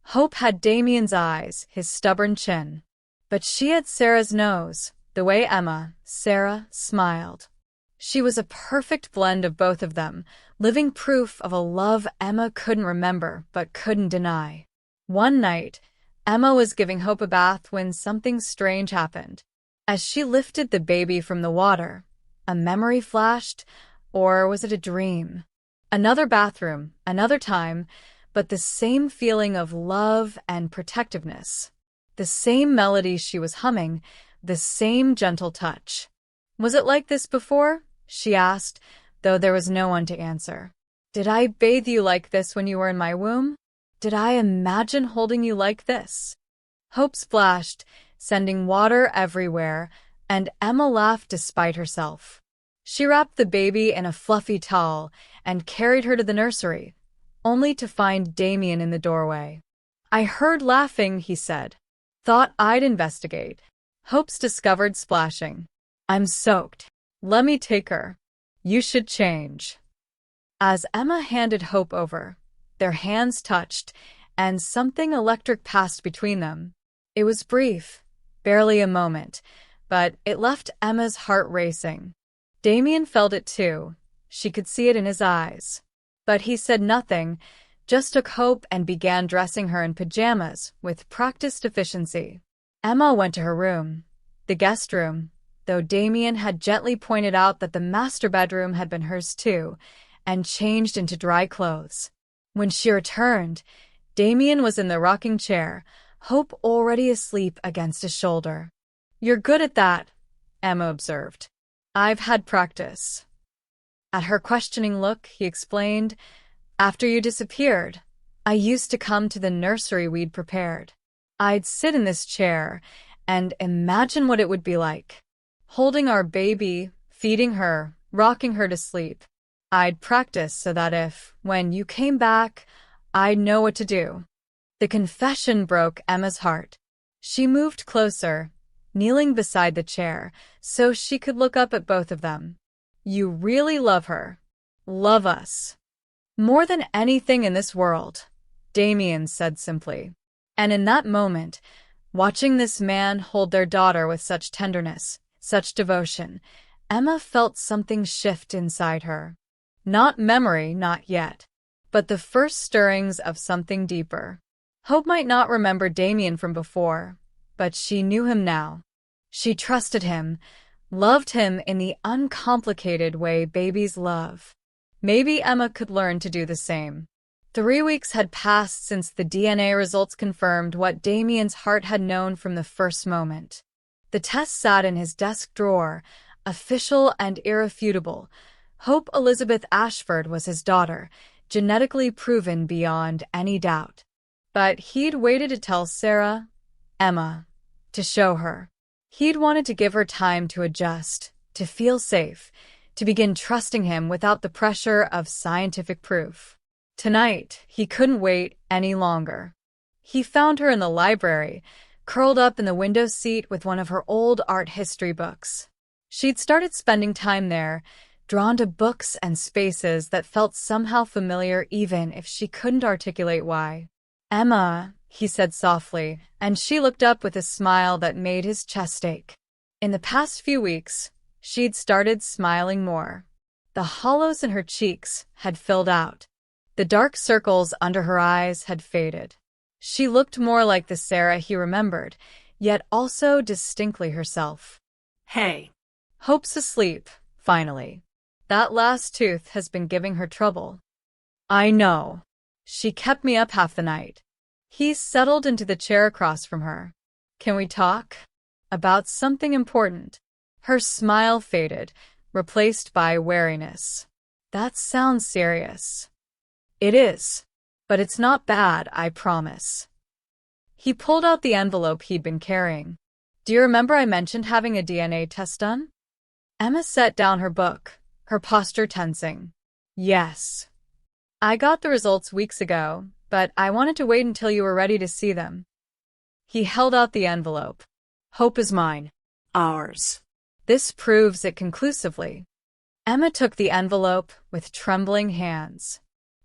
Hope had Damien's eyes, his stubborn chin. But she had Sarah's nose, the way Emma, Sarah, smiled. She was a perfect blend of both of them, living proof of a love Emma couldn't remember but couldn't deny. One night, Emma was giving Hope a bath when something strange happened. As she lifted the baby from the water, a memory flashed, or was it a dream? Another bathroom, another time, but the same feeling of love and protectiveness. The same melody she was humming, the same gentle touch. Was it like this before? She asked, though there was no one to answer. Did I bathe you like this when you were in my womb? Did I imagine holding you like this? Hope splashed, sending water everywhere, and Emma laughed despite herself. She wrapped the baby in a fluffy towel and carried her to the nursery, only to find Damien in the doorway. I heard laughing, he said. Thought I'd investigate. Hope's discovered splashing. I'm soaked. Let me take her. You should change. As Emma handed Hope over, their hands touched, and something electric passed between them. It was brief, barely a moment, but it left Emma's heart racing. Damien felt it too. She could see it in his eyes. But he said nothing, just took Hope and began dressing her in pajamas with practiced efficiency. Emma went to her room, the guest room, though Damien had gently pointed out that the master bedroom had been hers too, and changed into dry clothes. When she returned, Damien was in the rocking chair, Hope already asleep against his shoulder. You're good at that, Emma observed. I've had practice. At her questioning look, he explained, after you disappeared, I used to come to the nursery we'd prepared. I'd sit in this chair and imagine what it would be like. Holding our baby, feeding her, rocking her to sleep. I'd practice so that if, when you came back, I'd know what to do. The confession broke Emma's heart. She moved closer, kneeling beside the chair, so she could look up at both of them. You really love her. Love us. More than anything in this world, Damien said simply. And in that moment, watching this man hold their daughter with such tenderness, such devotion, Emma felt something shift inside her. Not memory, not yet, but the first stirrings of something deeper. Hope might not remember Damien from before, but she knew him now. She trusted him, loved him in the uncomplicated way babies love. Maybe Emma could learn to do the same. 3 weeks had passed since the DNA results confirmed what Damien's heart had known from the first moment. The test sat in his desk drawer, official and irrefutable. Hope Elizabeth Ashford was his daughter, genetically proven beyond any doubt. But he'd waited to tell Sarah, Emma, to show her. He'd wanted to give her time to adjust, to feel safe, to begin trusting him without the pressure of scientific proof. Tonight, he couldn't wait any longer. He found her in the library, curled up in the window seat with one of her old art history books. She'd started spending time there, drawn to books and spaces that felt somehow familiar even if she couldn't articulate why. Emma, he said softly, and she looked up with a smile that made his chest ache. In the past few weeks, she'd started smiling more. The hollows in her cheeks had filled out. The dark circles under her eyes had faded. She looked more like the Sarah he remembered, yet also distinctly herself. Hey. Hope's asleep, finally. That last tooth has been giving her trouble. I know. She kept me up half the night. He settled into the chair across from her. Can we talk? About something important. Her smile faded, replaced by wariness. That sounds serious. It is. But it's not bad, I promise. He pulled out the envelope he'd been carrying. Do you remember I mentioned having a DNA test done? Emma set down her book, her posture tensing. Yes. I got the results weeks ago, but I wanted to wait until you were ready to see them. He held out the envelope. Hope is mine. Ours. This proves it conclusively. Emma took the envelope with trembling hands.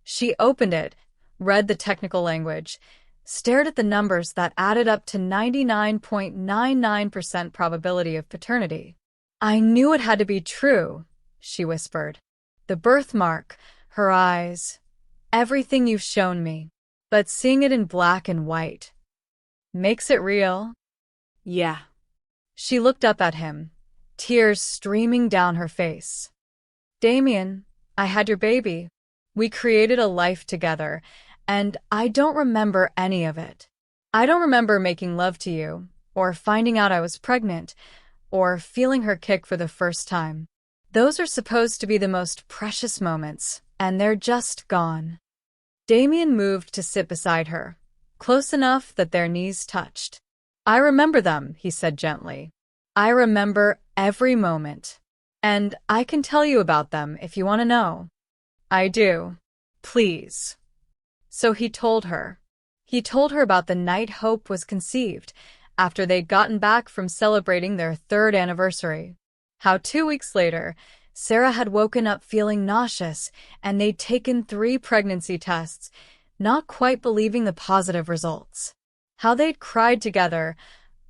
She opened it, read the technical language, stared at the numbers that added up to 99.99% probability of paternity. I knew it had to be true, she whispered. The birthmark, her eyes, everything you've shown me. But seeing it in black and white. Makes it real? Yeah. She looked up at him, tears streaming down her face. Damien, I had your baby. We created a life together, and I don't remember any of it. I don't remember making love to you, or finding out I was pregnant, or feeling her kick for the first time. Those are supposed to be the most precious moments, and they're just gone. Damien moved to sit beside her, close enough that their knees touched. I remember them, he said gently. I remember every moment. And I can tell you about them if you want to know. I do. Please. So he told her. He told her about the night Hope was conceived, after they'd gotten back from celebrating their 3rd anniversary. How 2 weeks later, Sarah had woken up feeling nauseous, and they'd taken 3 pregnancy tests, not quite believing the positive results. How they'd cried together,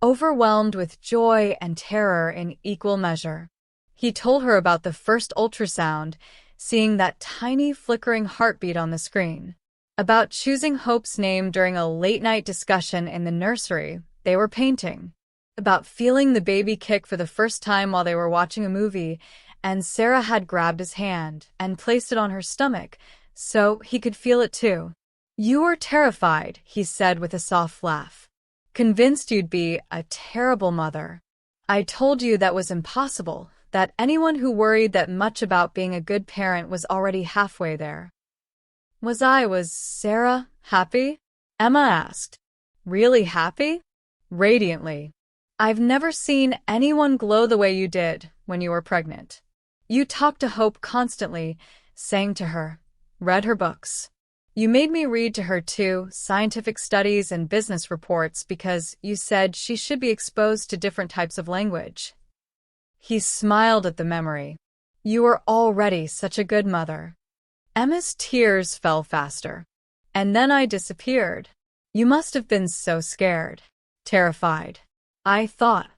overwhelmed with joy and terror in equal measure. He told her about the first ultrasound, seeing that tiny flickering heartbeat on the screen. About choosing Hope's name during a late-night discussion in the nursery they were painting. About feeling the baby kick for the first time while they were watching a movie, and Sarah had grabbed his hand and placed it on her stomach so he could feel it too. You were terrified, he said with a soft laugh. Convinced you'd be a terrible mother. I told you that was impossible, that anyone who worried that much about being a good parent was already halfway there. Was Sarah happy? Emma asked. Really happy? Radiantly. I've never seen anyone glow the way you did when you were pregnant. You talked to Hope constantly, sang to her, read her books. You made me read to her too, scientific studies and business reports, because you said she should be exposed to different types of language. He smiled at the memory. You were already such a good mother. Emma's tears fell faster. And then I disappeared. You must have been so scared. Terrified. I thought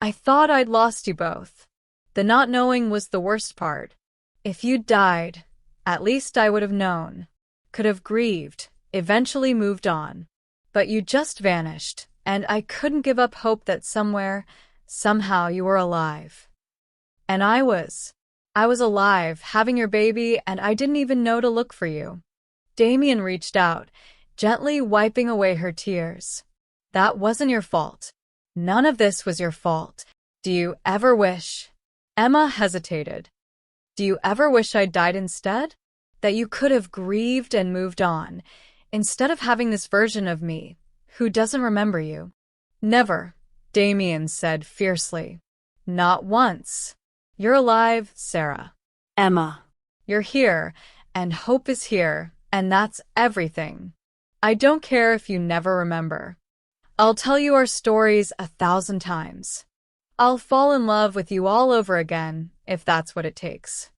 I'd lost you both. The not knowing was the worst part. If you'd died, at least I would have known. Could have grieved, eventually moved on. But you just vanished, and I couldn't give up hope that somewhere, somehow you were alive. And I was alive, having your baby, and I didn't even know to look for you. Damien reached out, gently wiping away her tears. That wasn't your fault. None of this was your fault. Do you ever wish? Emma hesitated. Do you ever wish I'd died instead? That you could have grieved and moved on, instead of having this version of me, who doesn't remember you? Never, Damien said fiercely. Not once. You're alive, Sarah. Emma. You're here, and Hope is here, and that's everything. I don't care if you never remember. I'll tell you our stories 1,000 times. I'll fall in love with you all over again, if that's what it takes.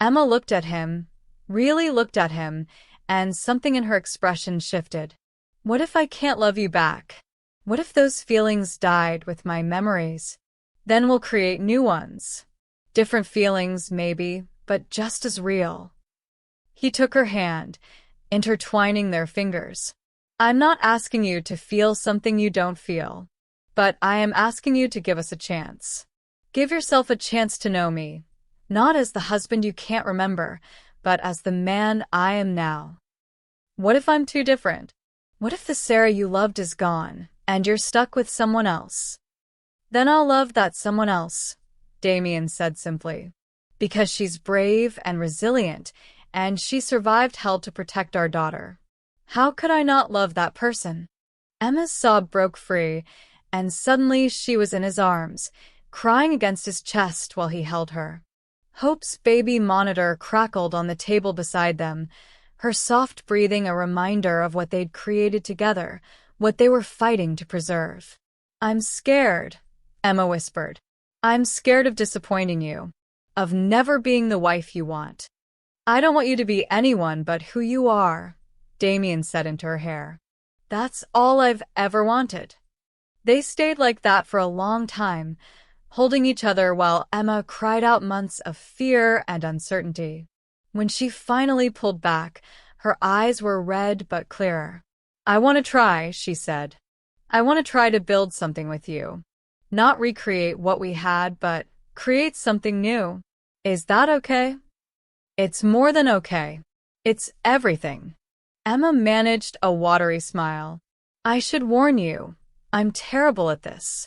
Emma looked at him, really looked at him, and something in her expression shifted. What if I can't love you back? What if those feelings died with my memories? Then we'll create new ones. Different feelings, maybe, but just as real. He took her hand, intertwining their fingers. I'm not asking you to feel something you don't feel, but I am asking you to give us a chance. Give yourself a chance to know me, not as the husband you can't remember, but as the man I am now. What if I'm too different? What if the Sarah you loved is gone, and you're stuck with someone else? Then I'll love that someone else, Damien said simply. Because she's brave and resilient, and she survived hell to protect our daughter. How could I not love that person? Emma's sob broke free, and suddenly she was in his arms, crying against his chest while he held her. Hope's baby monitor crackled on the table beside them, her soft breathing a reminder of what they'd created together, what they were fighting to preserve. I'm scared, Emma whispered. I'm scared of disappointing you, of never being the wife you want. I don't want you to be anyone but who you are, Damien said into her hair. That's all I've ever wanted. They stayed like that for a long time, holding each other while Emma cried out months of fear and uncertainty. When she finally pulled back, her eyes were red but clearer. I want to try, she said. I want to try to build something with you. Not recreate what we had, but create something new. Is that okay? It's more than okay. It's everything. Emma managed a watery smile. I should warn you, I'm terrible at this.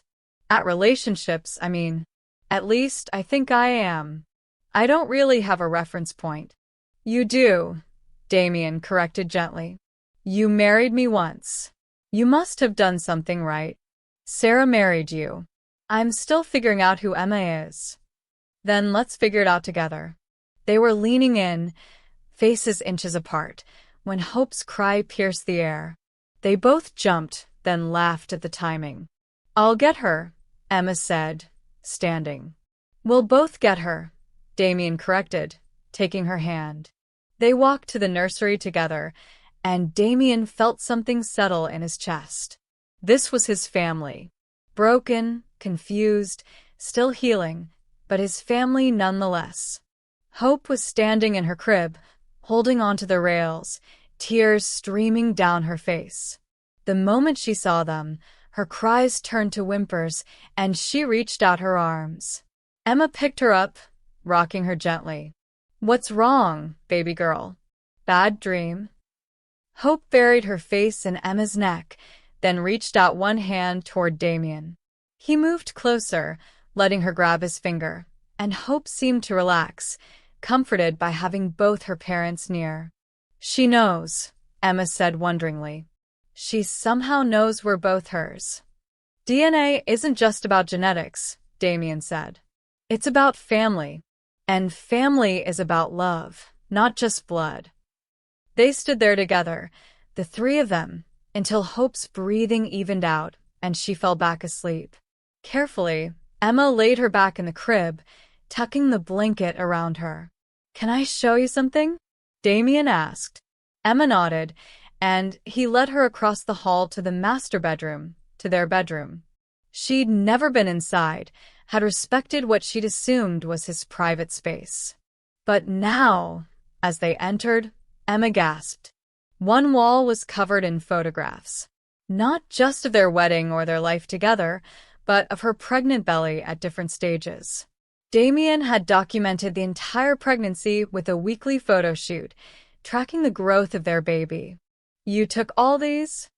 At relationships, I mean. At least, I think I am. I don't really have a reference point. You do, Damien corrected gently. You married me once. You must have done something right. Sarah married you. I'm still figuring out who Emma is. Then let's figure it out together. They were leaning in, faces inches apart, when Hope's cry pierced the air. They both jumped, then laughed at the timing. I'll get her, Emma said, standing. We'll both get her, Damien corrected, taking her hand. They walked to the nursery together, and Damien felt something settle in his chest. This was his family. Broken, confused, still healing, but his family nonetheless. Hope was standing in her crib, holding onto the rails, tears streaming down her face. The moment she saw them, her cries turned to whimpers, and she reached out her arms. Emma picked her up, rocking her gently. What's wrong, baby girl? Bad dream? Hope buried her face in Emma's neck, then reached out one hand toward Damien. He moved closer, letting her grab his finger, and Hope seemed to relax, comforted by having both her parents near. She knows, Emma said wonderingly. She somehow knows we're both hers. DNA isn't just about genetics, Damien said. It's about family. And family is about love, not just blood. They stood there together, the three of them, until Hope's breathing evened out and she fell back asleep. Carefully, Emma laid her back in the crib, tucking the blanket around her. Can I show you something? Damien asked. Emma nodded, and he led her across the hall to the master bedroom, to their bedroom. She'd never been inside, had respected what she'd assumed was his private space. But now, as they entered, Emma gasped. One wall was covered in photographs. Not just of their wedding or their life together, but of her pregnant belly at different stages. Damien had documented the entire pregnancy with a weekly photo shoot, tracking the growth of their baby. You took all these?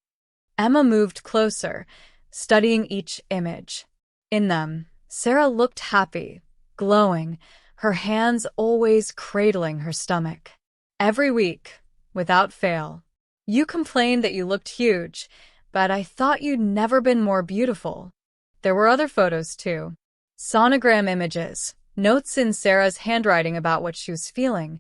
Emma moved closer, studying each image. In them, Sarah looked happy, glowing, her hands always cradling her stomach. Every week, without fail. You complained that you looked huge, but I thought you'd never been more beautiful. There were other photos, too. Sonogram images, notes in Sarah's handwriting about what she was feeling,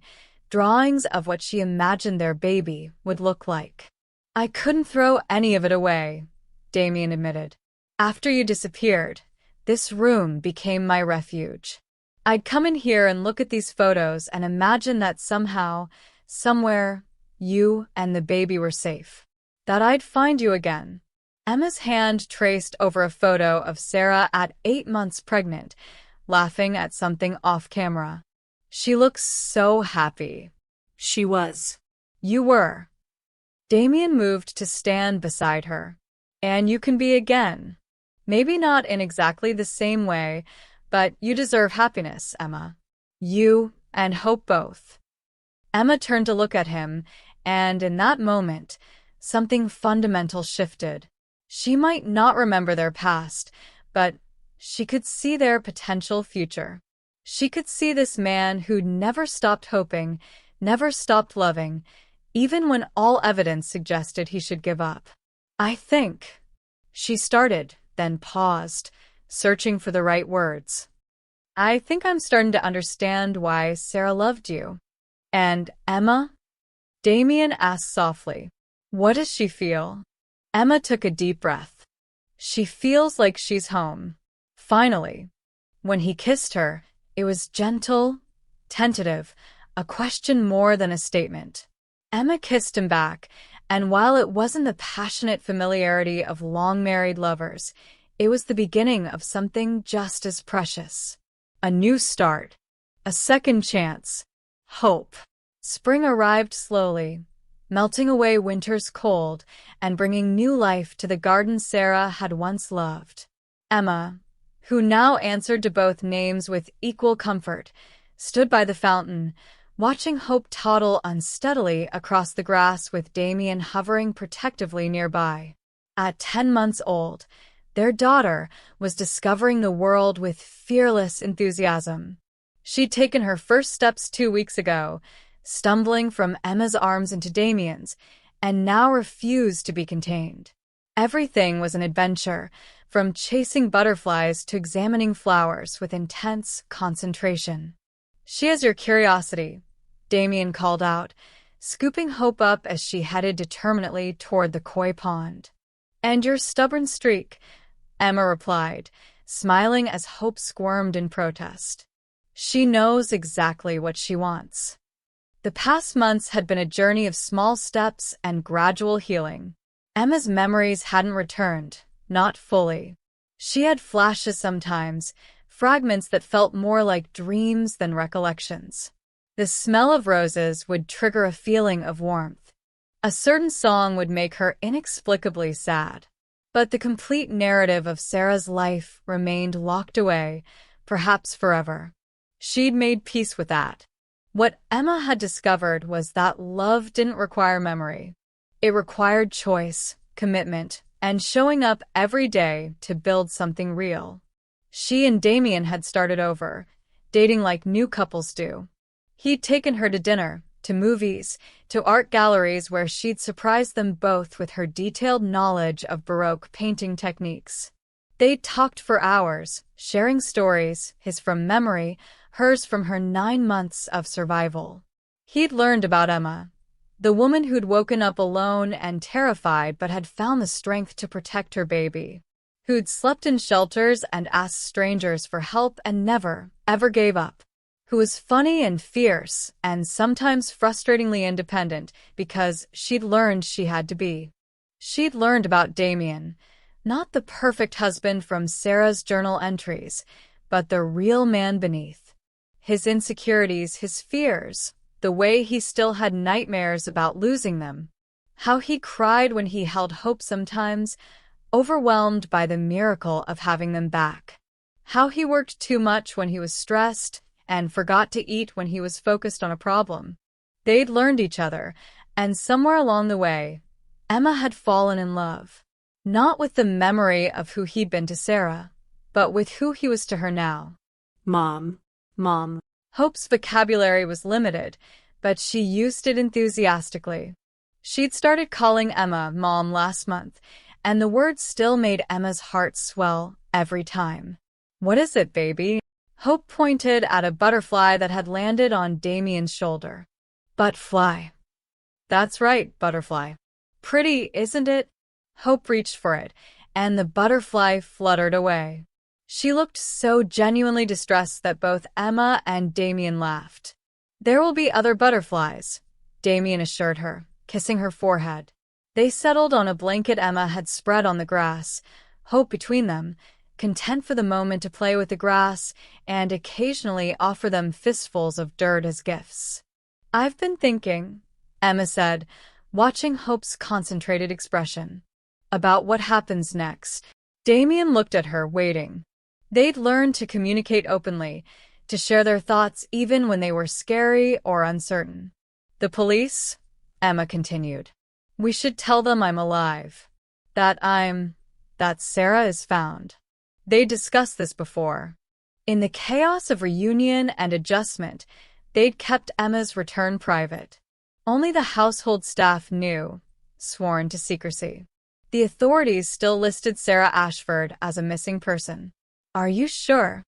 drawings of what she imagined their baby would look like. I couldn't throw any of it away, Damien admitted. After you disappeared, this room became my refuge. I'd come in here and look at these photos and imagine that somehow, somewhere, you and the baby were safe. That I'd find you again. Emma's hand traced over a photo of Sarah at 8 months pregnant, laughing at something off camera. She looks so happy. She was. You were. Damien moved to stand beside her. And you can be again. Maybe not in exactly the same way, but you deserve happiness, Emma. You and Hope both. Emma turned to look at him, and in that moment, something fundamental shifted. She might not remember their past, but she could see their potential future. She could see this man who'd never stopped hoping, never stopped loving, even when all evidence suggested he should give up. I think. She started, then paused, searching for the right words. I think I'm starting to understand why Sarah loved you. And Emma? Damien asked softly. What does she feel? Emma took a deep breath. She feels like she's home. Finally. When he kissed her, it was gentle, tentative, a question more than a statement. Emma kissed him back, and while it wasn't the passionate familiarity of long-married lovers, it was the beginning of something just as precious. A new start. A second chance. Hope. Spring arrived slowly, melting away winter's cold and bringing new life to the garden Sarah had once loved. Emma, who now answered to both names with equal comfort, stood by the fountain, watching Hope toddle unsteadily across the grass with Damien hovering protectively nearby. At 10 months old, their daughter was discovering the world with fearless enthusiasm. She'd taken her first steps 2 weeks ago, stumbling from Emma's arms into Damien's, and now refused to be contained. Everything was an adventure, from chasing butterflies to examining flowers with intense concentration. "She has your curiosity," Damien called out, scooping Hope up as she headed determinedly toward the koi pond. "And your stubborn streak," Emma replied, smiling as Hope squirmed in protest. "She knows exactly what she wants." The past months had been a journey of small steps and gradual healing. Emma's memories hadn't returned, not fully. She had flashes sometimes, fragments that felt more like dreams than recollections. The smell of roses would trigger a feeling of warmth. A certain song would make her inexplicably sad. But the complete narrative of Sarah's life remained locked away, perhaps forever. She'd made peace with that. What Emma had discovered was that love didn't require memory. It required choice, commitment, and showing up every day to build something real. She and Damien had started over, dating like new couples do. He'd taken her to dinner, to movies, to art galleries where she'd surprised them both with her detailed knowledge of Baroque painting techniques. They'd talked for hours, sharing stories, his from memory, hers from her 9 months of survival. He'd learned about Emma, the woman who'd woken up alone and terrified but had found the strength to protect her baby, who'd slept in shelters and asked strangers for help and never, ever gave up, who was funny and fierce and sometimes frustratingly independent because she'd learned she had to be. She'd learned about Damien, not the perfect husband from Sarah's journal entries, but the real man beneath. His insecurities, his fears, the way he still had nightmares about losing them. How he cried when he held Hope sometimes, overwhelmed by the miracle of having them back. How he worked too much when he was stressed and forgot to eat when he was focused on a problem. They'd learned each other, and somewhere along the way, Emma had fallen in love. Not with the memory of who he'd been to Sarah, but with who he was to her now. Mom. Hope's vocabulary was limited, but she used it enthusiastically. She'd started calling Emma Mom last month, and the word still made Emma's heart swell every time. "What is it, baby?" Hope pointed at a butterfly that had landed on Damien's shoulder. "Butterfly." "That's right, butterfly. Pretty, isn't it?" Hope reached for it, and the butterfly fluttered away. She looked so genuinely distressed that both Emma and Damien laughed. "There will be other butterflies," Damien assured her, kissing her forehead. They settled on a blanket Emma had spread on the grass, Hope between them, content for the moment to play with the grass and occasionally offer them fistfuls of dirt as gifts. "I've been thinking," Emma said, watching Hope's concentrated expression, "about what happens next." Damien looked at her, waiting. They'd learned to communicate openly, to share their thoughts even when they were scary or uncertain. "The police," Emma continued. "We should tell them I'm alive. That Sarah is found." They discussed this before. In the chaos of reunion and adjustment, they'd kept Emma's return private. Only the household staff knew, sworn to secrecy. The authorities still listed Sarah Ashford as a missing person. "Are you sure?"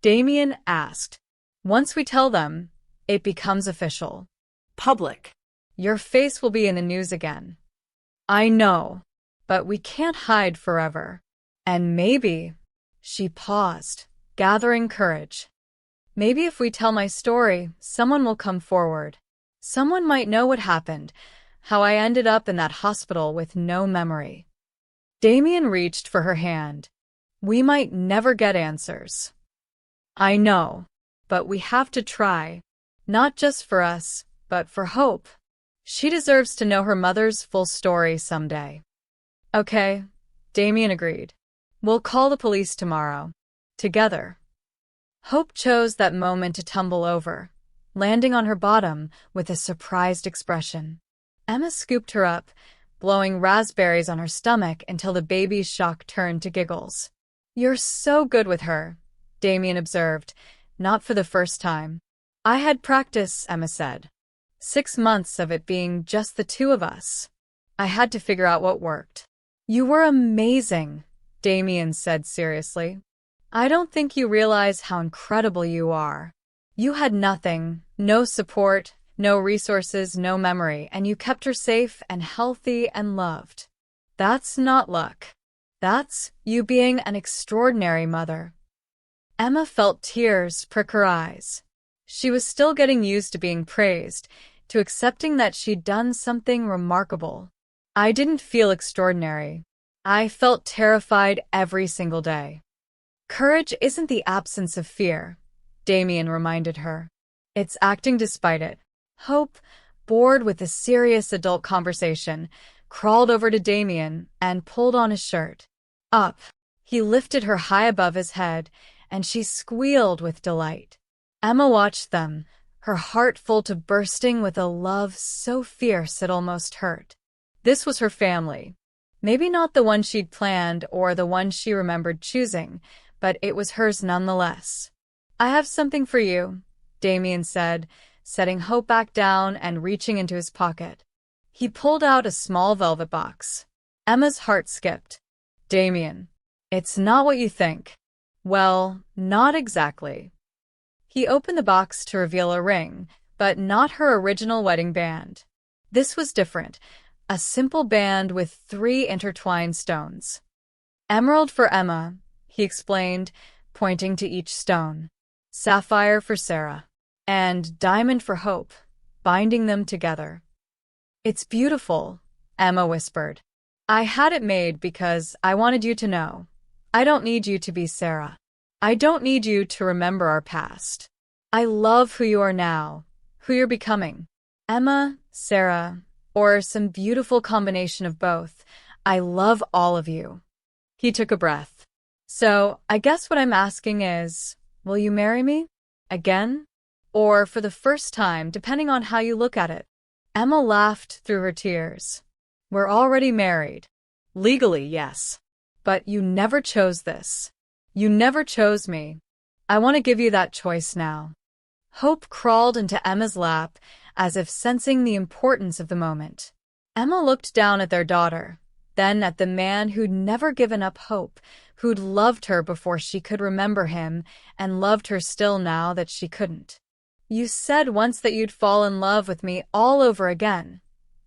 Damien asked. "Once we tell them, it becomes official. Public. Your face will be in the news again." "I know, but we can't hide forever. And maybe," she paused, gathering courage, "maybe if we tell my story, someone will come forward. Someone might know what happened, how I ended up in that hospital with no memory." Damien reached for her hand. "We might never get answers." "I know, but we have to try. Not just for us, but for Hope. She deserves to know her mother's full story someday." "Okay," Damien agreed. "We'll call the police tomorrow." together. Hope chose that moment to tumble over, landing on her bottom with a surprised expression. Emma scooped her up, blowing raspberries on her stomach until the baby's shock turned to giggles. "You're so good with her," Damien observed, not for the first time. "I had practice," Emma said. 6 months of it being just the two of us. I had to figure out what worked. "You were amazing," Damien said seriously. "I don't think you realize how incredible you are. You had nothing, no support, no resources, no memory, and you kept her safe and healthy and loved. That's not luck. That's you being an extraordinary mother." Emma felt tears prick her eyes. She was still getting used to being praised, to accepting that she'd done something remarkable. "I didn't feel extraordinary. I felt terrified every single day." "Courage isn't the absence of fear," Damien reminded her. "It's acting despite it." Hope, bored with the serious adult conversation, crawled over to Damien and pulled on his shirt. Up. He lifted her high above his head, and she squealed with delight. Emma watched them, her heart full to bursting with a love so fierce it almost hurt. This was her family. Maybe not the one she'd planned or the one she remembered choosing, but it was hers nonetheless. "I have something for you," Damien said, setting Hope back down and reaching into his pocket. He pulled out a small velvet box. Emma's heart skipped. "Damien, it's not what you think." "Well, not exactly." He opened the box to reveal a ring, but not her original wedding band. This was different, a simple band with 3 intertwined stones. "Emerald for Emma," he explained, pointing to each stone. "Sapphire for Sarah. And diamond for Hope," binding them together. "It's beautiful," Emma whispered. "I had it made because I wanted you to know. I don't need you to be Sarah. I don't need you to remember our past. I love who you are now, who you're becoming. Emma, Sarah, or some beautiful combination of both. I love all of you." He took a breath. "So, I guess what I'm asking is, will you marry me? Again? Or for the first time, depending on how you look at it?" Emma laughed through her tears. "We're already married. Legally, yes. But you never chose this. You never chose me. I want to give you that choice now." Hope crawled into Emma's lap, as if sensing the importance of the moment. Emma looked down at their daughter, then at the man who'd never given up hope, who'd loved her before she could remember him, and loved her still now that she couldn't. "You said once that you'd fall in love with me all over again,"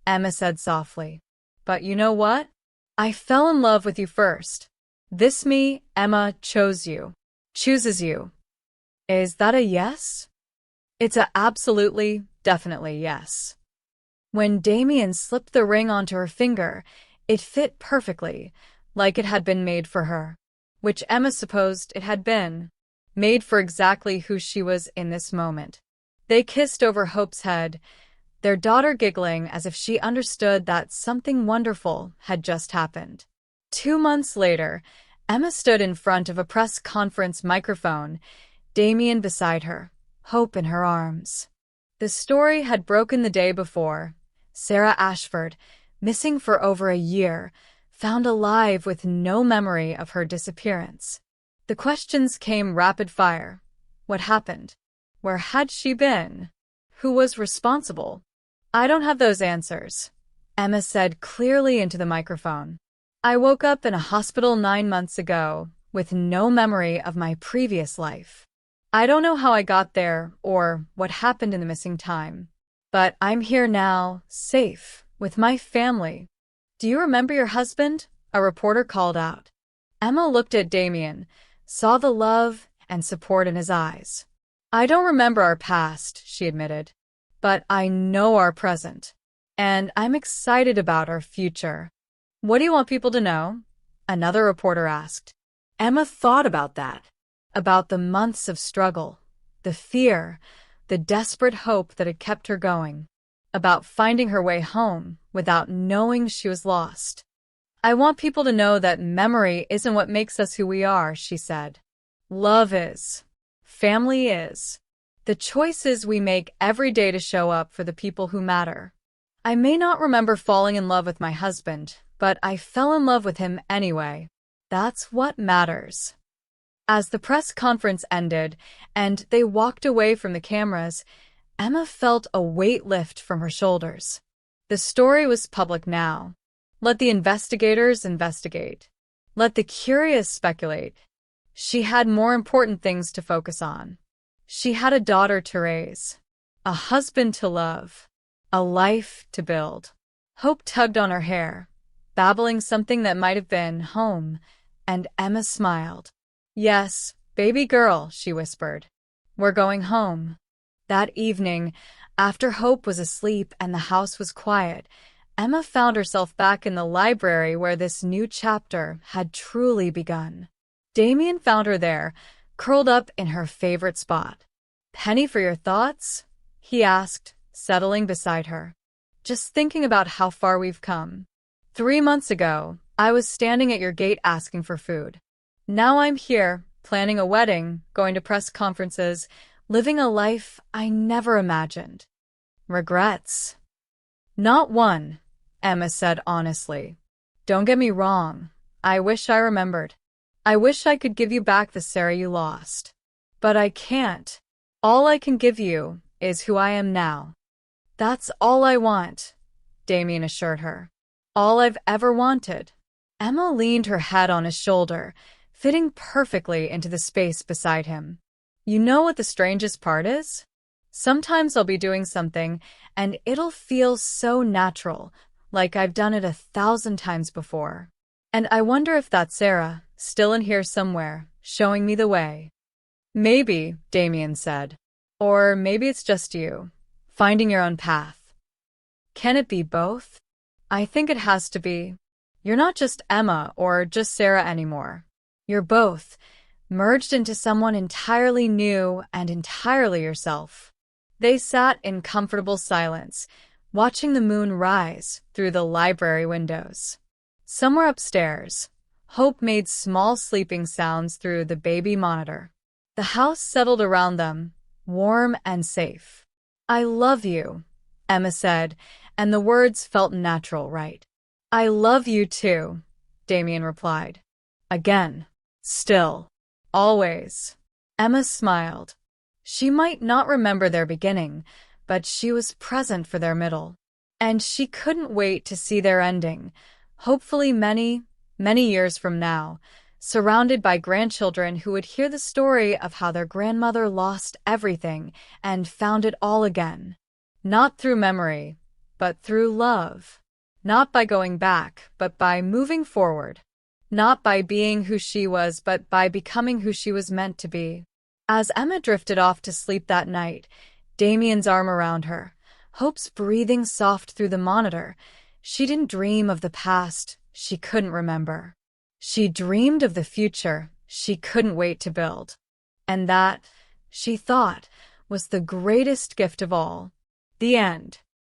Emma said softly. "But you know what? I fell in love with you first. This me, Emma, chose you. Chooses you. Is that a yes?" "It's a absolutely, definitely yes." When Damien slipped the ring onto her finger, it fit perfectly, like it had been made for her. Which Emma supposed it had been. Made for exactly who she was in this moment. They kissed over Hope's head, their daughter giggling as if she understood that something wonderful had just happened. 2 months later, Emma stood in front of a press conference microphone, Damien beside her, Hope in her arms. The story had broken the day before. Sarah Ashford, missing for over a year, found alive with no memory of her disappearance. The questions came rapid fire. What happened? Where had she been? Who was responsible? "I don't have those answers," Emma said clearly into the microphone. "I woke up in a hospital 9 months ago with no memory of my previous life. I don't know how I got there or what happened in the missing time. But I'm here now, safe, with my family." "Do you remember your husband?" a reporter called out. Emma looked at Damien, saw the love and support in his eyes. "I don't remember our past," she admitted. "But I know our present. And I'm excited about our future." "What do you want people to know?" another reporter asked. Emma thought about that. About the months of struggle, the fear, the desperate hope that had kept her going. About finding her way home without knowing she was lost. "I want people to know that memory isn't what makes us who we are," she said. Love is. Family is. The choices we make every day to show up for the people who matter. I may not remember falling in love with my husband, but I fell in love with him anyway. That's what matters. As the press conference ended and they walked away from the cameras, Emma felt a weight lift from her shoulders. The story was public now. Let the investigators investigate. Let the curious speculate. She had more important things to focus on. She had a daughter to raise, a husband to love, a life to build. Hope tugged on her hair, babbling something that might have been home, and Emma smiled. Yes, baby girl, she whispered. We're going home. That evening, after Hope was asleep and the house was quiet, Emma found herself back in the library where this new chapter had truly begun. Damien found her there, curled up in her favorite spot. "Penny for your thoughts?" he asked, settling beside her. "Just thinking about how far we've come. 3 months ago, I was standing at your gate asking for food. Now I'm here, planning a wedding, going to press conferences, living a life I never imagined. Regrets?" "Not one," Emma said honestly. "Don't get me wrong. I wish I remembered. I wish I could give you back the Sarah you lost. But I can't. All I can give you is who I am now." "That's all I want," Damien assured her. "All I've ever wanted." Emma leaned her head on his shoulder, fitting perfectly into the space beside him. "You know what the strangest part is? Sometimes I'll be doing something, and it'll feel so natural, like I've done it 1,000 times before. And I wonder if that's Sarah, still in here somewhere, showing me the way." "Maybe," Damien said. "Or maybe it's just you, finding your own path." "Can it be both?" "I think it has to be. You're not just Emma or just Sarah anymore. You're both, merged into someone entirely new and entirely yourself." They sat in comfortable silence, watching the moon rise through the library windows. Somewhere upstairs, Hope made small sleeping sounds through the baby monitor. The house settled around them, warm and safe. "I love you," Emma said, and the words felt natural, right? "I love you too," Damien replied. Again. Still. Always. Emma smiled. She might not remember their beginning, but she was present for their middle. And she couldn't wait to see their ending, hopefully many, many years from now, surrounded by grandchildren who would hear the story of how their grandmother lost everything and found it all again. Not through memory, but through love. Not by going back, but by moving forward. Not by being who she was, but by becoming who she was meant to be. As Emma drifted off to sleep that night, Damien's arm around her, Hope's breathing soft through the monitor, she didn't dream of the past she couldn't remember. She dreamed of the future she couldn't wait to build. And that, she thought, was the greatest gift of all. The end.